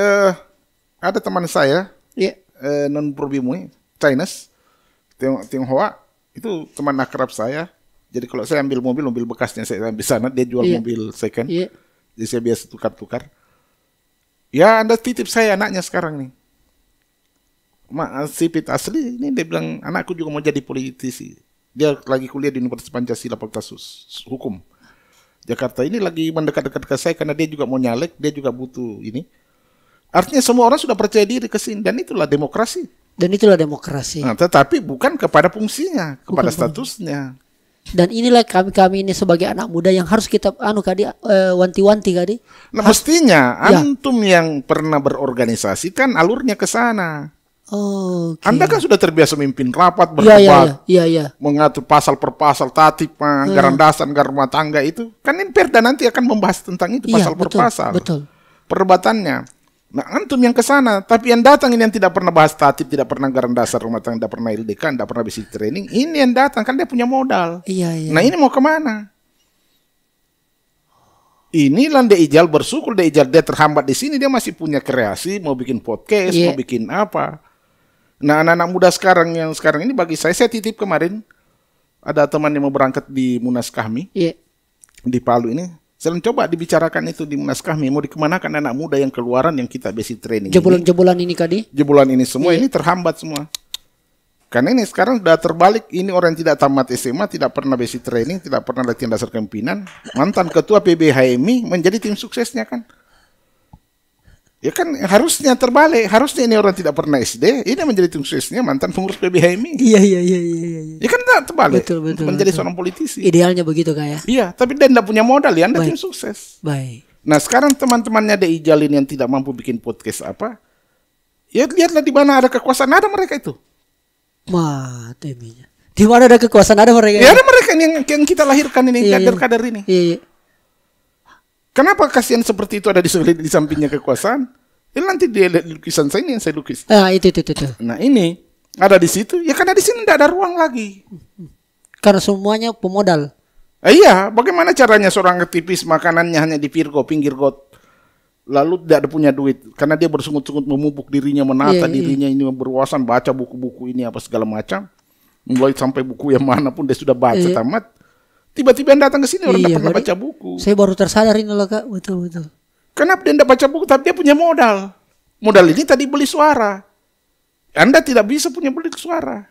Speaker 1: ada teman saya
Speaker 2: Iya.
Speaker 1: non Probimu, Chinese, Tionghoa, itu teman akrab saya. Jadi kalau saya ambil mobil bekasnya saya ambil sana, dia jual
Speaker 2: Iya.
Speaker 1: mobil second.
Speaker 2: Iya.
Speaker 1: Jadi saya biasa tukar-tukar. Ya Anda titip saya anaknya sekarang nih. Sipit asli ini dia bilang anakku juga mau jadi politisi. Dia lagi kuliah di Universitas Pancasila Fakultas Hukum Jakarta. Ini lagi mendekat-dekat ke saya karena dia juga mau nyalek, dia juga butuh ini. Artinya semua orang sudah percaya diri ke sini dan itulah demokrasi.
Speaker 2: Dan itulah demokrasi.
Speaker 1: Nah, tetapi bukan kepada fungsinya, kepada statusnya.
Speaker 2: Dan inilah kami ini sebagai anak muda yang harus kita wanti-wanti kadi.
Speaker 1: Nah, mestinya
Speaker 2: Ya.
Speaker 1: antum yang pernah berorganisasi kan alurnya ke sana.
Speaker 2: Oh, oke.
Speaker 1: Anda kan sudah terbiasa memimpin rapat,
Speaker 2: Iya,
Speaker 1: berdebat,
Speaker 2: iya.
Speaker 1: mengatur pasal per pasal, tatip, anggaran dasar, anggaran rumah tangga itu. Kan ini Perda nanti akan membahas tentang itu
Speaker 2: Iya,
Speaker 1: pasal per
Speaker 2: betul,
Speaker 1: pasal.
Speaker 2: betul.
Speaker 1: Perdebatannya. Nah, antum yang ke sana, tapi yang datang ini yang tidak pernah bahas tatip, tidak pernah anggaran dasar rumah tangga, tidak pernah LDK, tidak pernah basic training. Ini yang datang kan dia punya modal.
Speaker 2: Iya.
Speaker 1: Nah, ini mau kemana? Inilah Dek Ijal bersyukur Dek Ijal dia terhambat di sini, dia masih punya kreasi, mau bikin podcast,
Speaker 2: Iya.
Speaker 1: mau bikin apa. Nah, anak-anak muda sekarang ini bagi saya titip kemarin ada teman yang mau berangkat di Munas Kahmi
Speaker 2: Iya.
Speaker 1: di Palu ini. Saya coba dibicarakan itu di Munas Kahmi, mau dikemanakan anak muda yang keluaran yang kita basic training ini.
Speaker 2: Jebolan-jebolan ini kadi.
Speaker 1: Jebolan ini semua ini terhambat semua. Karena ini sekarang sudah terbalik, ini orang yang tidak tamat SMA, tidak pernah basic training, tidak pernah latihan dasar kepemimpinan, mantan ketua PBHMI menjadi tim suksesnya kan. Ya kan harusnya terbalik, harusnya ini orang tidak pernah SD, ini menjadi tim suksesnya mantan pengurus PBHMI.
Speaker 2: Iya.
Speaker 1: Ya kan tak terbalik,
Speaker 2: Betul,
Speaker 1: menjadi
Speaker 2: betul.
Speaker 1: seorang politisi.
Speaker 2: Idealnya begitu Kak ya.
Speaker 1: Iya, tapi dia tidak punya modal ya, Anda
Speaker 2: Baik.
Speaker 1: tim sukses.
Speaker 2: Baik.
Speaker 1: Nah sekarang teman-temannya Dek Ijal ini yang tidak mampu bikin podcast apa, ya lihatlah di mana ada kekuasaan, ada mereka itu.
Speaker 2: Teminya. Di mana ada kekuasaan ada mereka.
Speaker 1: Ya ada mereka yang kita lahirkan ini,
Speaker 2: Iya,
Speaker 1: kader-kader ini.
Speaker 2: Iya.
Speaker 1: Kenapa kasihan seperti itu ada di sampingnya kekuasaan? Ini nanti dia lihat lukisan saya ini yang saya lukis.
Speaker 2: Ah, itu.
Speaker 1: Nah ini ada di situ, ya karena di sini tidak ada ruang lagi.
Speaker 2: Karena semuanya pemodal.
Speaker 1: Iya, bagaimana caranya seorang aktivis makanannya hanya di pinggir got, lalu tidak ada punya duit karena dia bersungut-sungut memupuk dirinya, menata
Speaker 2: Iya.
Speaker 1: dirinya ini berwawasan, baca buku-buku ini apa segala macam, mulai sampai buku yang mana pun dia sudah baca
Speaker 2: Iya.
Speaker 1: tamat. Tiba-tiba yang datang ke sini orang
Speaker 2: Iya,
Speaker 1: tidak pernah
Speaker 2: Kak.
Speaker 1: baca buku.
Speaker 2: Saya baru tersadar ini loh Kak. Betul.
Speaker 1: Kenapa dia tidak baca buku tapi dia punya modal? Modal ini tadi beli suara. Anda tidak bisa punya beli suara.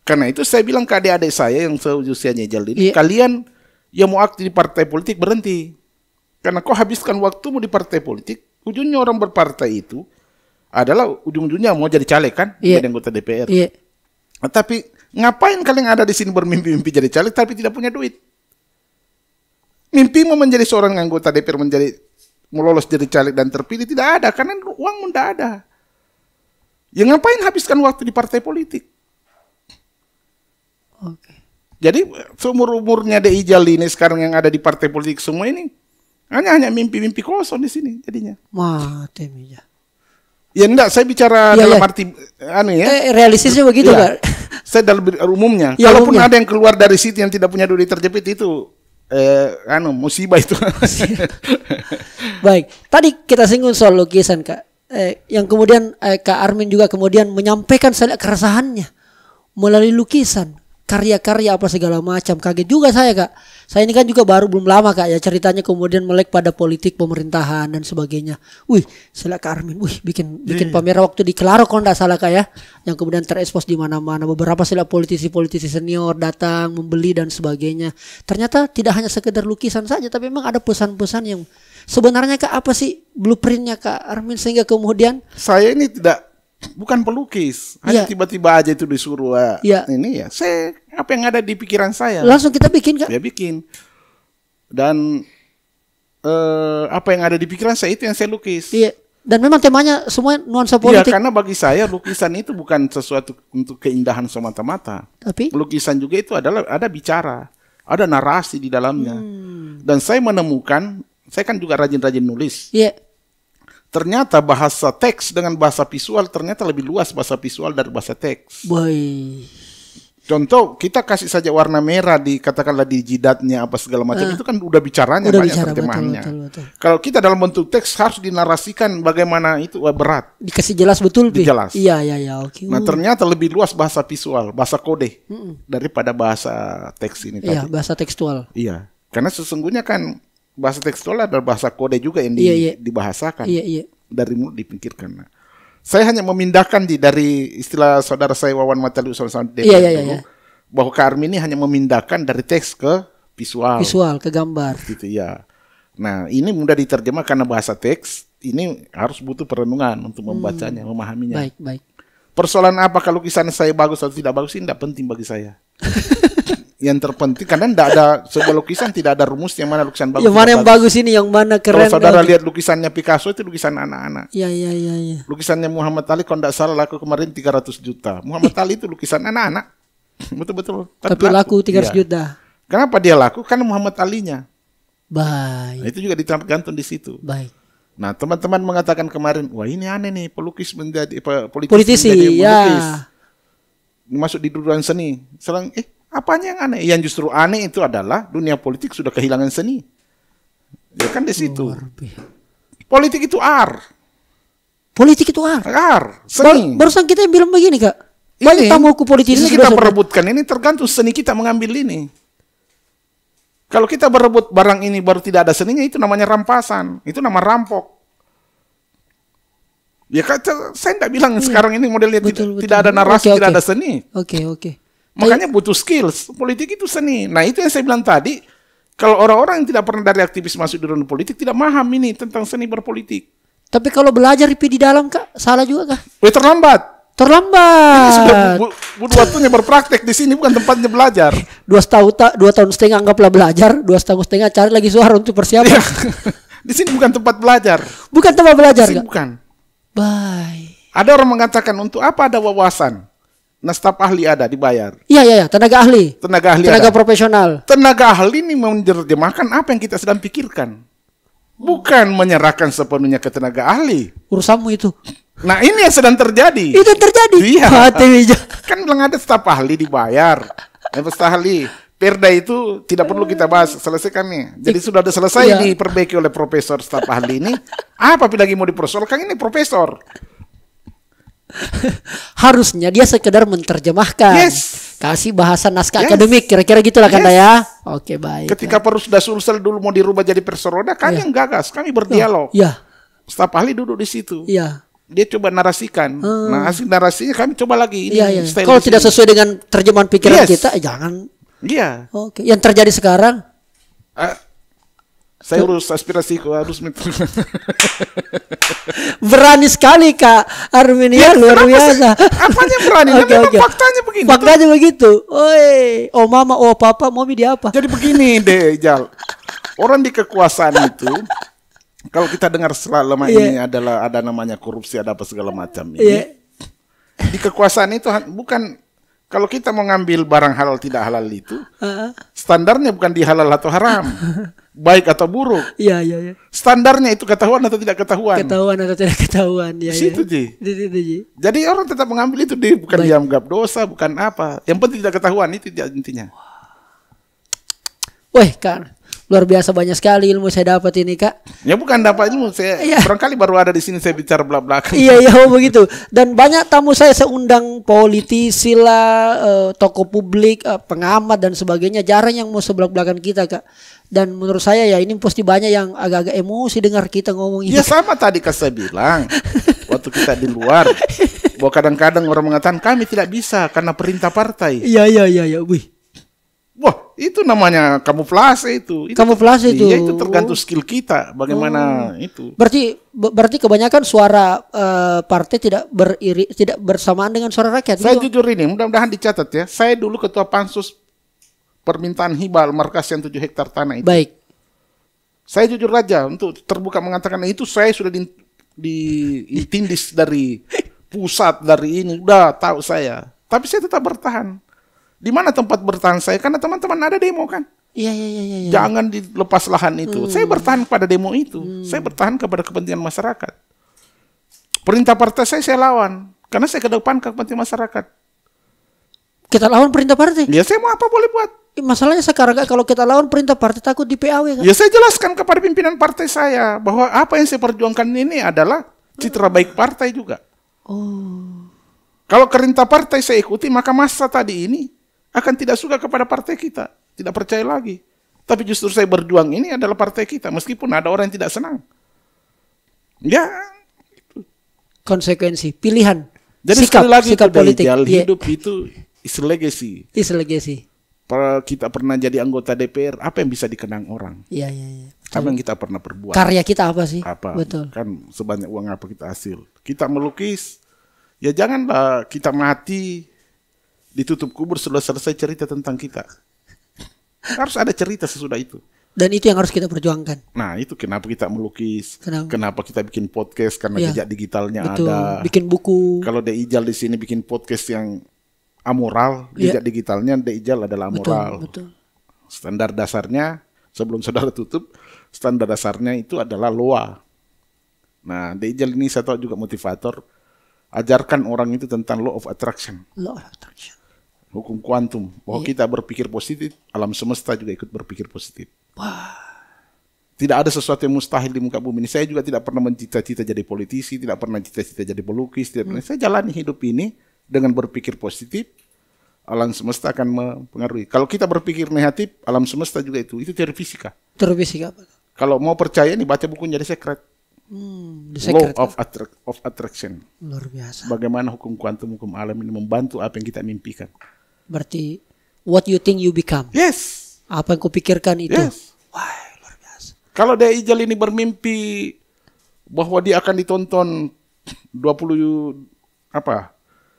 Speaker 1: Karena itu saya bilang ke adik-adik saya yang seusianya Ijal ini,
Speaker 2: Iya.
Speaker 1: kalian yang mau aktif di partai politik berhenti. Karena kau habiskan waktumu di partai politik, ujungnya orang berpartai itu adalah ujung-ujungnya mau jadi caleg kan,
Speaker 2: Iya.
Speaker 1: jadi anggota DPR.
Speaker 2: Iya.
Speaker 1: Nah, tapi ngapain kalian ada di sini bermimpi-mimpi jadi caleg tapi tidak punya duit? Mimpimu menjadi seorang anggota DPR, lolos jadi caleg dan terpilih tidak ada karena uang tidak ada. Ya ngapain habiskan waktu di partai politik?
Speaker 2: Oke.
Speaker 1: Jadi seumur-umurnya Dek Ijal ini sekarang yang ada di partai politik semua ini hanya mimpi-mimpi kosong di sini jadinya.
Speaker 2: Teminya.
Speaker 1: Ya enggak, saya bicara
Speaker 2: Iya,
Speaker 1: dalam
Speaker 2: iya.
Speaker 1: arti ya.
Speaker 2: Realistisnya begitu
Speaker 1: Iya.
Speaker 2: Kak.
Speaker 1: Saya dalam umumnya.
Speaker 2: Ya,
Speaker 1: Kalaupun
Speaker 2: umumnya.
Speaker 1: ada yang keluar dari situ yang tidak punya duit terjepit itu musibah itu.
Speaker 2: Baik, tadi kita singgung soal lukisan Kak. Yang kemudian Kak Armin juga kemudian menyampaikan keresahannya melalui lukisan, karya-karya apa segala macam. Kaget juga saya Kak. Saya ini kan juga belum lama Kak ya ceritanya kemudian melek pada politik pemerintahan dan sebagainya. Saya lihat Kak Armin, bikin pameran waktu di Kelaro kalau tidak salah Kak ya, yang kemudian terekspos di mana-mana. Beberapa saya lihat politisi-politisi senior datang membeli dan sebagainya. Ternyata tidak hanya sekedar lukisan saja, tapi memang ada pesan-pesan yang sebenarnya Kak apa sih blueprintnya Kak Armin sehingga kemudian
Speaker 1: Saya ini bukan pelukis, hanya
Speaker 2: Iya.
Speaker 1: tiba-tiba aja itu disuruh
Speaker 2: Iya.
Speaker 1: ini ya. Saya apa yang ada di pikiran saya
Speaker 2: langsung kita bikin Kak.
Speaker 1: ya bikin. Dan apa yang ada di pikiran saya itu yang saya lukis.
Speaker 2: Iya. Dan memang temanya semua nuansa
Speaker 1: Iya,
Speaker 2: politik.
Speaker 1: karena bagi saya lukisan itu bukan sesuatu untuk keindahan semata-mata.
Speaker 2: Tapi
Speaker 1: Lukisan juga itu ada bicara, ada narasi di dalamnya. Dan saya menemukan, saya kan juga rajin-rajin nulis.
Speaker 2: iya.
Speaker 1: Ternyata bahasa teks dengan bahasa visual ternyata lebih luas bahasa visual dari bahasa teks.
Speaker 2: Boy.
Speaker 1: Contoh, kita kasih saja warna merah di katakanlah di jidatnya apa segala macam itu kan udah bicaranya
Speaker 2: Udah
Speaker 1: banyak
Speaker 2: bicara,
Speaker 1: terjemahannya.
Speaker 2: betul.
Speaker 1: Kalau kita dalam bentuk teks harus dinarasikan bagaimana itu berat.
Speaker 2: Dikasih jelas betul, Pi.
Speaker 1: Dijelas.
Speaker 2: Iya, oke.
Speaker 1: Nah, ternyata lebih luas bahasa visual, bahasa kode daripada bahasa teks ini
Speaker 2: Iya,
Speaker 1: tadi.
Speaker 2: bahasa tekstual.
Speaker 1: Iya, karena sesungguhnya kan bahasa tekstual adalah bahasa kode juga yang dibahasakan.
Speaker 2: Iya.
Speaker 1: Dari mulut dipikirkan. Nah, saya hanya memindahkan dari istilah saudara saya Wawan Matali Usman
Speaker 2: Iya.
Speaker 1: bahwa Kak Armi ini hanya memindahkan dari teks ke visual.
Speaker 2: Visual ke gambar.
Speaker 1: Gitu ya. Nah, ini mudah diterjemah karena bahasa teks ini harus butuh perenungan untuk membacanya, memahaminya.
Speaker 2: Baik.
Speaker 1: Persoalan apa kalau lukisan saya bagus atau tidak bagus ini tidak penting bagi saya. Yang terpenting karena tidak ada sebuah lukisan tidak ada rumus yang mana lukisan bagus.
Speaker 2: Yang mana yang bagus ini, yang mana keren.
Speaker 1: Kalau saudara lihat lukisannya Picasso itu lukisan anak-anak.
Speaker 2: Iya.
Speaker 1: Lukisannya Muhammad Ali kalau tidak salah laku kemarin 300 juta. Muhammad Ali itu lukisan anak-anak. Betul.
Speaker 2: Tapi laku 300 juta.
Speaker 1: Kenapa dia laku? Karena Muhammad Ali-nya.
Speaker 2: Baik.
Speaker 1: Nah, itu juga tergantung di situ.
Speaker 2: Baik.
Speaker 1: Nah, teman-teman mengatakan kemarin, wah ini aneh nih, pelukis menjadi
Speaker 2: politisi
Speaker 1: menjadi
Speaker 2: ya.
Speaker 1: melukis. Masuk di dunia seni. Selang, apanya yang aneh? Yang justru aneh itu adalah dunia politik sudah kehilangan seni. Ya kan di situ. Politik itu art.
Speaker 2: Politik itu art.
Speaker 1: Art, seni.
Speaker 2: Barusan kita yang bilang begini, Kak. Banyak tamuku politisi
Speaker 1: ini kita perebutkan, ini tergantung seni kita mengambil ini. Kalau kita berebut barang ini baru tidak ada seninya, itu namanya rampasan. Itu nama rampok. Ya kata, saya tidak bilang sekarang ini modelnya tidak ada narasi, tidak ada seni.
Speaker 2: Oke.
Speaker 1: Makanya butuh skills. Politik itu seni. Nah itu yang saya bilang tadi, kalau orang-orang yang tidak pernah dari aktivis masuk di dunia politik, tidak paham ini tentang seni berpolitik.
Speaker 2: Tapi kalau belajar di dalam, Kak, salah juga, Kak?
Speaker 1: Terlambat. Ini sudah butuh waktunya berpraktek di sini, bukan tempatnya belajar.
Speaker 2: 2 tahun setengah anggaplah belajar, 2 tahun setengah cari lagi suara untuk persiapan.
Speaker 1: Di sini bukan tempat belajar.
Speaker 2: Bukan tempat belajar,
Speaker 1: Kak? Bukan.
Speaker 2: Baik.
Speaker 1: Ada orang mengatakan untuk apa ada wawasan? Nah, staf ahli ada dibayar.
Speaker 2: Iya, tenaga ahli.
Speaker 1: Tenaga
Speaker 2: ada. Profesional.
Speaker 1: Tenaga ahli ini menerjemahkan apa yang kita sedang pikirkan. Bukan menyerahkan sepenuhnya ke tenaga ahli.
Speaker 2: Urusanmu itu.
Speaker 1: Nah, ini yang sedang terjadi.
Speaker 2: Itu yang terjadi.
Speaker 1: Iya. Kan bilang ada staf ahli dibayar. Staf ahli. Perda itu tidak perlu kita bahas, selesaikan nih. Jadi sudah ada selesai diperbaiki oleh profesor staf ahli ini. Apa lagi mau dipersoalkan, ini profesor.
Speaker 2: Harusnya dia sekedar menerjemahkan. Kasih bahasa naskah akademik, kira-kira gitulah kan ya. Oke, baik.
Speaker 1: Ketika perlu sudah Sulsel dulu mau dirubah jadi perseroda, kami yang gagas, kami berdialog. Staf ahli duduk di situ. Dia coba narasikan. Nah, hasil narasinya kami coba lagi.
Speaker 2: Kalau tidak sesuai dengan terjemahan pikiran kita, jangan.
Speaker 1: Iya.
Speaker 2: Oke. Yang terjadi sekarang?
Speaker 1: Saya urus aspirasiku, harus
Speaker 2: berani sekali Kak Arminia, luar biasa.
Speaker 1: Apanya berani? Faktanya begini.
Speaker 2: Faktanya begitu. Oh mama, oh papa, mau dia apa?
Speaker 1: Jadi begini deh, Jal. Orang di kekuasaan itu, kalau kita dengar selama ini adalah ada namanya korupsi, ada apa segala macam ini. Di kekuasaan itu bukan, kalau kita mau ngambil barang halal tidak halal itu, standarnya bukan di halal atau haram, baik atau buruk.
Speaker 2: Iya.
Speaker 1: Standarnya itu ketahuan atau tidak ketahuan.
Speaker 2: Ketahuan atau tidak ketahuan. Ya,
Speaker 1: situ, Ji. Jadi orang tetap mengambil itu, bukan dianggap dosa, bukan apa. Yang penting tidak ketahuan, itu intinya.
Speaker 2: Wih, Kak. Luar biasa, banyak sekali ilmu saya dapat ini, Kak.
Speaker 1: Ya bukan dapat ilmu, saya barangkali baru ada di sini saya bicara belak-belakan.
Speaker 2: Iya, begitu. Dan banyak tamu saya undang politisi lah, tokoh publik, pengamat dan sebagainya. Jarang yang mau sebelak-belakan kita, Kak. Dan menurut saya ya ini pasti banyak yang agak-agak emosi dengar kita ngomong ini.
Speaker 1: Ya sama tadi kan saya bilang waktu kita di luar, bahwa kadang-kadang orang mengatakan kami tidak bisa karena perintah partai.
Speaker 2: Iya. Wih.
Speaker 1: Wah, itu namanya kamuflase itu.
Speaker 2: Kamuflase itu.
Speaker 1: Iya, itu tergantung skill kita bagaimana itu.
Speaker 2: Berarti kebanyakan suara partai tidak bersamaan dengan suara rakyat.
Speaker 1: Saya jujur ini, mudah-mudahan dicatat ya. Saya dulu ketua pansus permintaan hibah markas yang 7 hektar tanah itu.
Speaker 2: Baik.
Speaker 1: Saya jujur aja untuk terbuka mengatakan itu saya sudah ditindis dari pusat, dari ini, udah tahu saya. Tapi saya tetap bertahan. Di mana tempat bertahan saya? Karena teman-teman ada demo kan?
Speaker 2: Iya.
Speaker 1: Jangan dilepas lahan itu. Saya bertahan pada demo itu. Saya bertahan kepada kepentingan masyarakat. Perintah partai saya lawan. Karena saya kedepan kepentingan masyarakat.
Speaker 2: Kita lawan perintah partai.
Speaker 1: Ya saya mau apa boleh buat.
Speaker 2: Masalahnya sekarang Kak, kalau kita lawan perintah partai takut di PAW Kak.
Speaker 1: Ya saya jelaskan kepada pimpinan partai saya bahwa apa yang saya perjuangkan ini adalah citra baik partai juga.
Speaker 2: Oh.
Speaker 1: Kalau perintah partai saya ikuti, maka masa tadi ini akan tidak suka kepada partai kita, tidak percaya lagi. Tapi justru saya berjuang ini adalah partai kita, meskipun ada orang yang tidak senang. Ya,
Speaker 2: Konsekuensi, pilihan.
Speaker 1: jadi
Speaker 2: sikap,
Speaker 1: sekali lagi
Speaker 2: sikap
Speaker 1: itu
Speaker 2: politik.
Speaker 1: ideal
Speaker 2: Iya.
Speaker 1: hidup itu is legacy.
Speaker 2: Is legacy.
Speaker 1: Kita pernah jadi anggota DPR, apa yang bisa dikenang orang?
Speaker 2: Iya, iya, iya.
Speaker 1: Apa yang kita pernah perbuat?
Speaker 2: Karya kita apa sih?
Speaker 1: Apa?
Speaker 2: Betul.
Speaker 1: Kan sebanyak uang apa kita hasil? Kita melukis, ya janganlah kita mati ditutup kubur sudah selesai cerita tentang kita. Harus ada cerita sesudah itu.
Speaker 2: Dan itu yang harus kita perjuangkan.
Speaker 1: Nah itu kenapa kita melukis,
Speaker 2: Kenapa?
Speaker 1: kenapa kita bikin podcast karena
Speaker 2: Iya.
Speaker 1: jejak digitalnya
Speaker 2: Betul.
Speaker 1: ada.
Speaker 2: Bikin buku.
Speaker 1: Kalau Deijal di sini bikin podcast yang amoral,
Speaker 2: Iya.
Speaker 1: jejak digitalnya Deijal adalah amoral.
Speaker 2: Betul.
Speaker 1: Standar dasarnya sebelum saudara tutup, standar dasarnya itu adalah LOA. Nah Deijal ini saya tahu juga motivator. Ajarkan orang itu tentang law of attraction,
Speaker 2: Law of attraction.
Speaker 1: hukum kuantum, bahwa kita berpikir positif, alam semesta juga ikut berpikir positif. Tidak ada sesuatu yang mustahil di muka bumi ini. Saya juga tidak pernah mencita-cita jadi politisi, tidak pernah cita-cita jadi pelukis. Tidak pernah. Saya jalani hidup ini dengan berpikir positif, alam semesta akan mempengaruhi. Kalau kita berpikir negatif, alam semesta juga itu teori fisika.
Speaker 2: Terus apa?
Speaker 1: Kalau mau percaya nih baca bukunya The Secret.
Speaker 2: The
Speaker 1: Law
Speaker 2: Secret.
Speaker 1: of Attraction.
Speaker 2: Luar biasa.
Speaker 1: Bagaimana hukum kuantum, hukum alam ini membantu apa yang kita mimpikan.
Speaker 2: Berarti what you think you become.
Speaker 1: Yes.
Speaker 2: Apa yang kupikirkan itu.
Speaker 1: Yes.
Speaker 2: Wah, luar biasa.
Speaker 1: Kalau Deijal ini bermimpi bahwa dia akan ditonton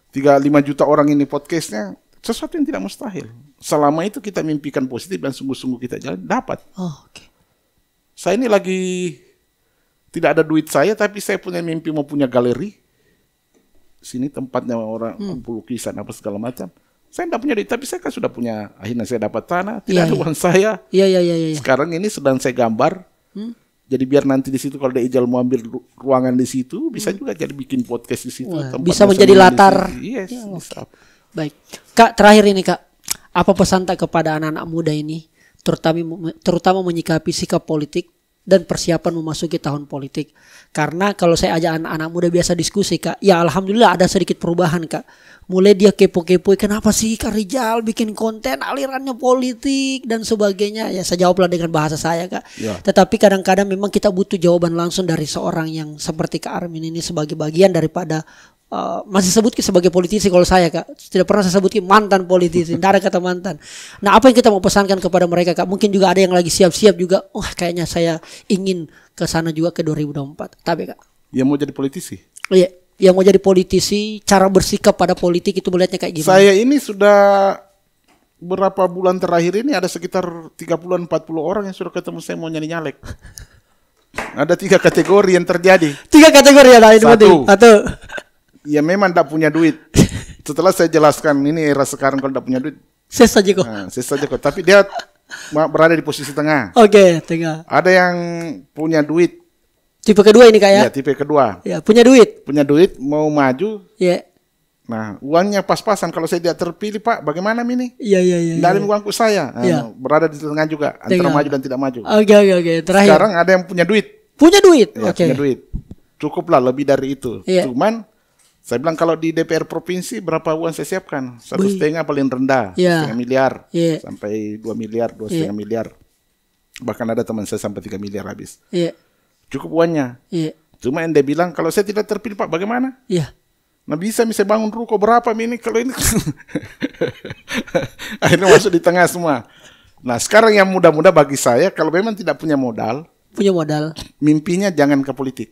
Speaker 1: 35 juta orang ini podcastnya, sesuatu yang tidak mustahil. Selama itu kita mimpikan positif dan sungguh-sungguh kita jalan, dapat.
Speaker 2: Oh, oke.
Speaker 1: Saya ini lagi tidak ada duit saya, tapi saya punya mimpi mau punya galeri. Sini tempatnya orang lukisan apa segala macam. Saya tidak punya duit, tapi saya kan sudah punya. Akhirnya saya dapat tanah, tidak ada uang saya.
Speaker 2: Iya.
Speaker 1: Sekarang ini sedang saya gambar. Jadi biar nanti di situ kalau Deijal mau ambil ruangan di situ, bisa juga jadi bikin podcast di situ.
Speaker 2: Wah,
Speaker 1: tempat
Speaker 2: bisa
Speaker 1: bersama
Speaker 2: menjadi
Speaker 1: di
Speaker 2: latar.
Speaker 1: situ. Yes,
Speaker 2: Ya,
Speaker 1: bisa.
Speaker 2: Baik. Kak, terakhir ini Kak. Apa pesan tak kepada anak-anak muda ini, terutama menyikapi sikap politik dan persiapan memasuki tahun politik? Karena kalau saya ajak anak-anak muda biasa diskusi Kak, ya alhamdulillah ada sedikit perubahan Kak. Mulai dia kepo-kepo, kenapa sih Kak Rijal bikin konten alirannya politik dan sebagainya. Ya saya jawablah dengan bahasa saya Kak.
Speaker 1: Ya.
Speaker 2: Tetapi kadang-kadang memang kita butuh jawaban langsung dari seorang yang seperti Kak Armin ini sebagai bagian daripada masih sebut sebagai politisi kalau saya Kak. Tidak pernah saya sebut mantan politisi, tidak ada kata mantan. Nah apa yang kita mau pesankan kepada mereka Kak? Mungkin juga ada yang lagi siap-siap juga. Wah kayaknya saya ingin ke sana juga ke 2024. Tapi Kak.
Speaker 1: Yang mau jadi politisi?
Speaker 2: Iya. Yang mau jadi politisi, cara bersikap pada politik itu melihatnya kayak gimana?
Speaker 1: Saya ini sudah berapa bulan terakhir ini ada sekitar 30-40 orang yang sudah ketemu saya mau nyalek. Ada 3 kategori yang terjadi.
Speaker 2: 3 kategori ya lain. Satu.
Speaker 1: Ya memang tidak punya duit. Setelah saya jelaskan ini era sekarang kalau tidak punya duit.
Speaker 2: Ses saja kok.
Speaker 1: Nah, saja kok. Tapi dia berada di posisi tengah.
Speaker 2: Oke, tengah.
Speaker 1: Ada yang punya duit.
Speaker 2: Tipe kedua ini Kak ya?
Speaker 1: Ya, tipe kedua.
Speaker 2: Ya, punya duit.
Speaker 1: Punya duit, mau maju.
Speaker 2: Ya.
Speaker 1: Nah, uangnya pas-pasan. Kalau saya tidak terpilih, Pak, bagaimana ini?
Speaker 2: Iya.
Speaker 1: Tidak ada uangku saya. Nah,
Speaker 2: Iya.
Speaker 1: berada di tengah juga. Antara
Speaker 2: Tengah.
Speaker 1: maju dan tidak maju.
Speaker 2: Oke. Terakhir.
Speaker 1: Sekarang ada yang punya duit.
Speaker 2: Punya duit.
Speaker 1: Ya,
Speaker 2: Oke.
Speaker 1: punya duit. Cukuplah lebih dari itu.
Speaker 2: Iya.
Speaker 1: Cuman, saya bilang kalau di DPR provinsi berapa uang saya siapkan? 1,5 paling rendah.
Speaker 2: Iya.
Speaker 1: 1,5 miliar.
Speaker 2: Iya.
Speaker 1: Sampai 2 miliar, 2,5 miliar. Bahkan ada teman saya sampai 3 miliar habis.
Speaker 2: Iya.
Speaker 1: Cukup uangnya.
Speaker 2: Iya.
Speaker 1: Cuma yang dia bilang, kalau saya tidak terpilih Pak, bagaimana?
Speaker 2: Iya.
Speaker 1: Nah bisa bangun ruko berapa ini kalau ini. Akhirnya masuk di tengah semua. Nah sekarang yang muda-muda bagi saya, kalau memang tidak punya modal,
Speaker 2: Punya modal.
Speaker 1: mimpinya jangan ke politik.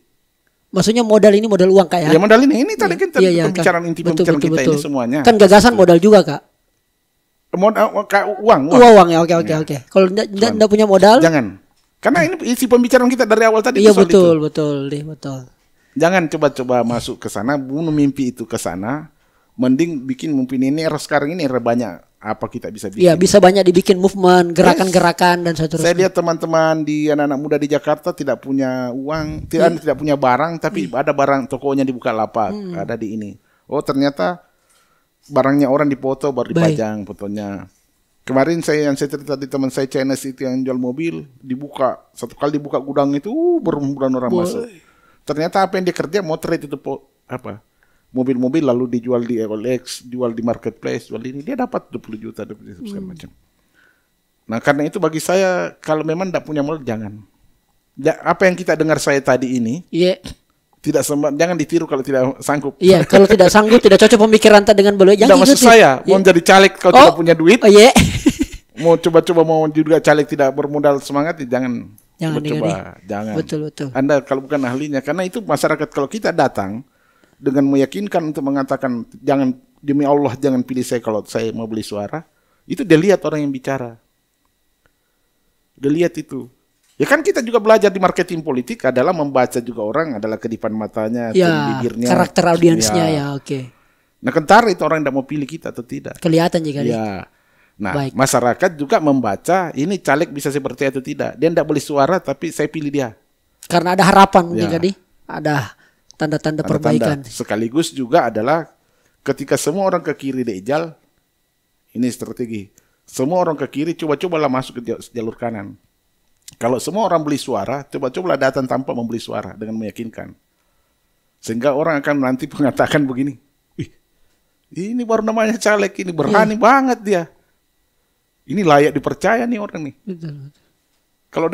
Speaker 2: Maksudnya modal ini modal uang Kak ya?
Speaker 1: Ya modal ini tadi kan
Speaker 2: Iya,
Speaker 1: pembicaraan
Speaker 2: Kak.
Speaker 1: inti pembicaraan kita
Speaker 2: Betul.
Speaker 1: ini semuanya.
Speaker 2: Kan gagasan modal juga Kak.
Speaker 1: Modal uang.
Speaker 2: Uang ya, oke. Kalau enggak punya modal?
Speaker 1: Jangan. Karena ini isi pembicaraan kita dari awal tadi.
Speaker 2: Iya
Speaker 1: soal itu.
Speaker 2: betul.
Speaker 1: Jangan coba-coba masuk ke sana, bunuh mimpi itu ke sana. Mending bikin mungkin ini era sekarang ini era banyak apa kita bisa bikin.
Speaker 2: Iya, bisa banyak dibikin movement, gerakan-gerakan dan seterusnya.
Speaker 1: Saya lihat teman-teman di anak-anak muda di Jakarta tidak punya uang, tidak punya barang, tapi ada barang tokonya di Bukalapak, ada di ini. Oh ternyata barangnya orang dipoto baru
Speaker 2: Baik.
Speaker 1: dipajang fotonya. Kemarin saya cerita di teman saya Chinese itu yang jual mobil, dibuka satu kali dibuka gudang itu berbulan orang masuk. Ternyata apa yang dia kerja mau trade itu mobil-mobil lalu dijual di OLX, jual di marketplace, jual ini dia dapat 20 juta segala macam. Nah karena itu bagi saya kalau memang tidak punya modal jangan. Apa yang kita dengar saya tadi ini, tidak jangan ditiru kalau tidak sanggup.
Speaker 2: Iya, kalau tidak sanggup, tidak cocok pemikiran dengan beliau.
Speaker 1: Tidak maksud saya mau jadi caleg kalau tidak punya duit.
Speaker 2: Oh iya.
Speaker 1: Mau coba-coba mau juga caleg tidak bermodal semangat, jangan coba, jangan.
Speaker 2: Betul.
Speaker 1: Anda kalau bukan ahlinya, karena itu masyarakat kalau kita datang dengan meyakinkan untuk mengatakan jangan demi Allah jangan pilih saya kalau saya mau beli suara, itu dia lihat orang yang bicara, dia lihat itu. Ya kan kita juga belajar di marketing politik adalah membaca juga orang adalah kedipan matanya, bibirnya,
Speaker 2: karakter audiensnya ya, oke.
Speaker 1: Nah kentara itu orang tidak mau pilih kita atau tidak.
Speaker 2: Kelihatan juga.
Speaker 1: Ya. Nah, masyarakat juga membaca ini caleg bisa seperti itu atau tidak. Dia tidak beli suara tapi saya pilih dia.
Speaker 2: Karena ada harapan mungkin tadi. Ada tanda-tanda perbaikan.
Speaker 1: Sekaligus juga adalah ketika semua orang ke kiri diijal, ini strategi. Semua orang ke kiri coba-cobalah masuk ke jalur kanan. Kalau semua orang beli suara, coba-cobalah datang tanpa membeli suara dengan meyakinkan. Sehingga orang akan nanti mengatakan begini, "Wih, ini baru namanya caleg, ini berani banget dia. Ini layak dipercaya nih orang nih."
Speaker 2: Betul.
Speaker 1: Kalau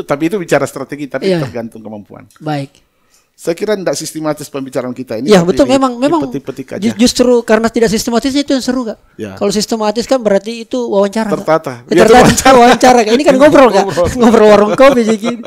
Speaker 1: tapi itu bicara strategi, tapi tergantung kemampuan.
Speaker 2: Baik.
Speaker 1: Saya kira tidak sistematis pembicaraan kita ini.
Speaker 2: Ya betul, memang
Speaker 1: petik-petik aja.
Speaker 2: Justru karena tidak sistematis itu yang seru Kak.
Speaker 1: Ya.
Speaker 2: Kalau sistematis kan berarti itu wawancara.
Speaker 1: Tertata.
Speaker 2: Tertata wawancara Kak. Ini kan ngobrol Kak. Ngobrol warung kopi jadi.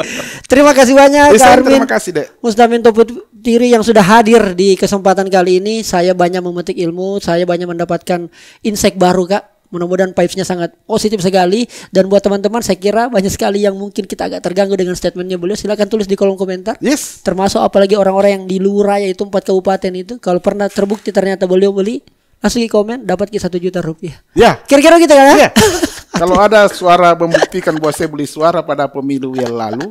Speaker 2: Terima kasih banyak Kak Armin.
Speaker 1: Terima kasih Dek.
Speaker 2: Musdamin Toputiri yang sudah hadir di kesempatan kali ini. Saya banyak memetik ilmu, saya banyak mendapatkan insight baru Kak. Mudah-mudahan vibes-nya sangat positif sekali. Dan buat teman-teman saya kira banyak sekali yang mungkin kita agak terganggu dengan statementnya beliau. Silakan tulis di kolom komentar.
Speaker 1: Yes.
Speaker 2: Termasuk apalagi orang-orang yang di Lurah yaitu 4 kabupaten itu. Kalau pernah terbukti ternyata beliau beli, langsung di komen dapat 1 juta rupiah.
Speaker 1: Ya.
Speaker 2: Kira-kira gitu kan ya?
Speaker 1: Kalau ada suara membuktikan bahwa saya beli suara pada pemilu yang lalu,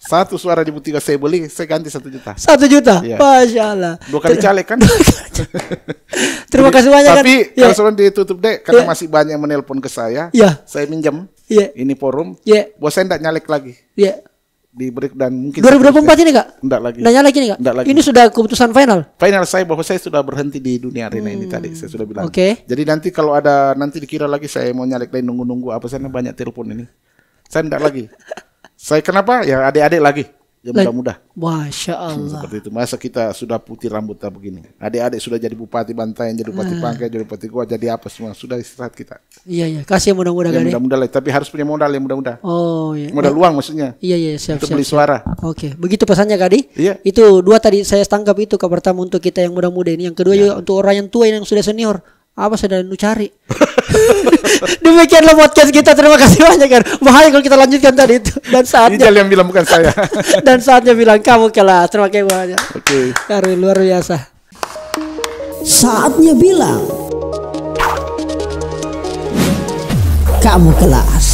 Speaker 1: 1 suara dibuktikan saya beli, saya ganti 1 juta.
Speaker 2: 1 juta?
Speaker 1: Ya.
Speaker 2: Masya Allah.
Speaker 1: 2 kali caleg kan?
Speaker 2: Terima kasih banyak.
Speaker 1: Tapi
Speaker 2: kan?
Speaker 1: kalau sudah ditutup Dek, karena masih banyak yang menelpon ke saya, saya minjam ini forum, bahwa saya tidak nyalek lagi. Di break dan mungkin
Speaker 2: 2024 ini Kak?
Speaker 1: Enggak lagi.
Speaker 2: Enggak nyalek ini Kak?
Speaker 1: Enggak lagi.
Speaker 2: Ini sudah keputusan final?
Speaker 1: Final saya bahwa saya sudah berhenti di dunia arena ini tadi, saya sudah bilang.
Speaker 2: Oke.
Speaker 1: Jadi nanti kalau ada dikira lagi saya mau nyalek lagi nunggu-nunggu apa sana banyak telepon ini. Saya enggak lagi. Saya kenapa? Ya adik-adik lagi. Ya mudah-mudah.
Speaker 2: Masya Allah.
Speaker 1: Seperti itu. Masa kita sudah putih rambutnya begini. Adik-adik sudah jadi bupati Bantaeng, jadi bupati Pangkai, jadi bupati Goa, jadi apa semua. Sudah istirahat kita.
Speaker 2: Iya. Kasih yang mudah-mudah
Speaker 1: ya, mudah-mudah. Tapi harus punya modal yang mudah-mudah.
Speaker 2: Oh iya.
Speaker 1: Modal uang maksudnya.
Speaker 2: Iya. Siap.
Speaker 1: Untuk beli suara.
Speaker 2: Oke. Begitu pesannya Kak.
Speaker 1: Iya.
Speaker 2: Itu 2 tadi saya tangkap itu. Pertama untuk kita yang muda-muda ini. Yang kedua juga untuk orang yang tua yang sudah senior. Apa sedang lu cari? Demikianlah podcast kita. Terima kasih banyak kan. Bahaya kalau kita lanjutkan tadi itu. Dan saatnya
Speaker 1: Ijal yang bilang bukan saya.
Speaker 2: Dan saatnya bilang kamu kelas. Terima kasih banyak.
Speaker 1: Oke.
Speaker 2: Karena luar biasa.
Speaker 3: Saatnya bilang kamu kelas.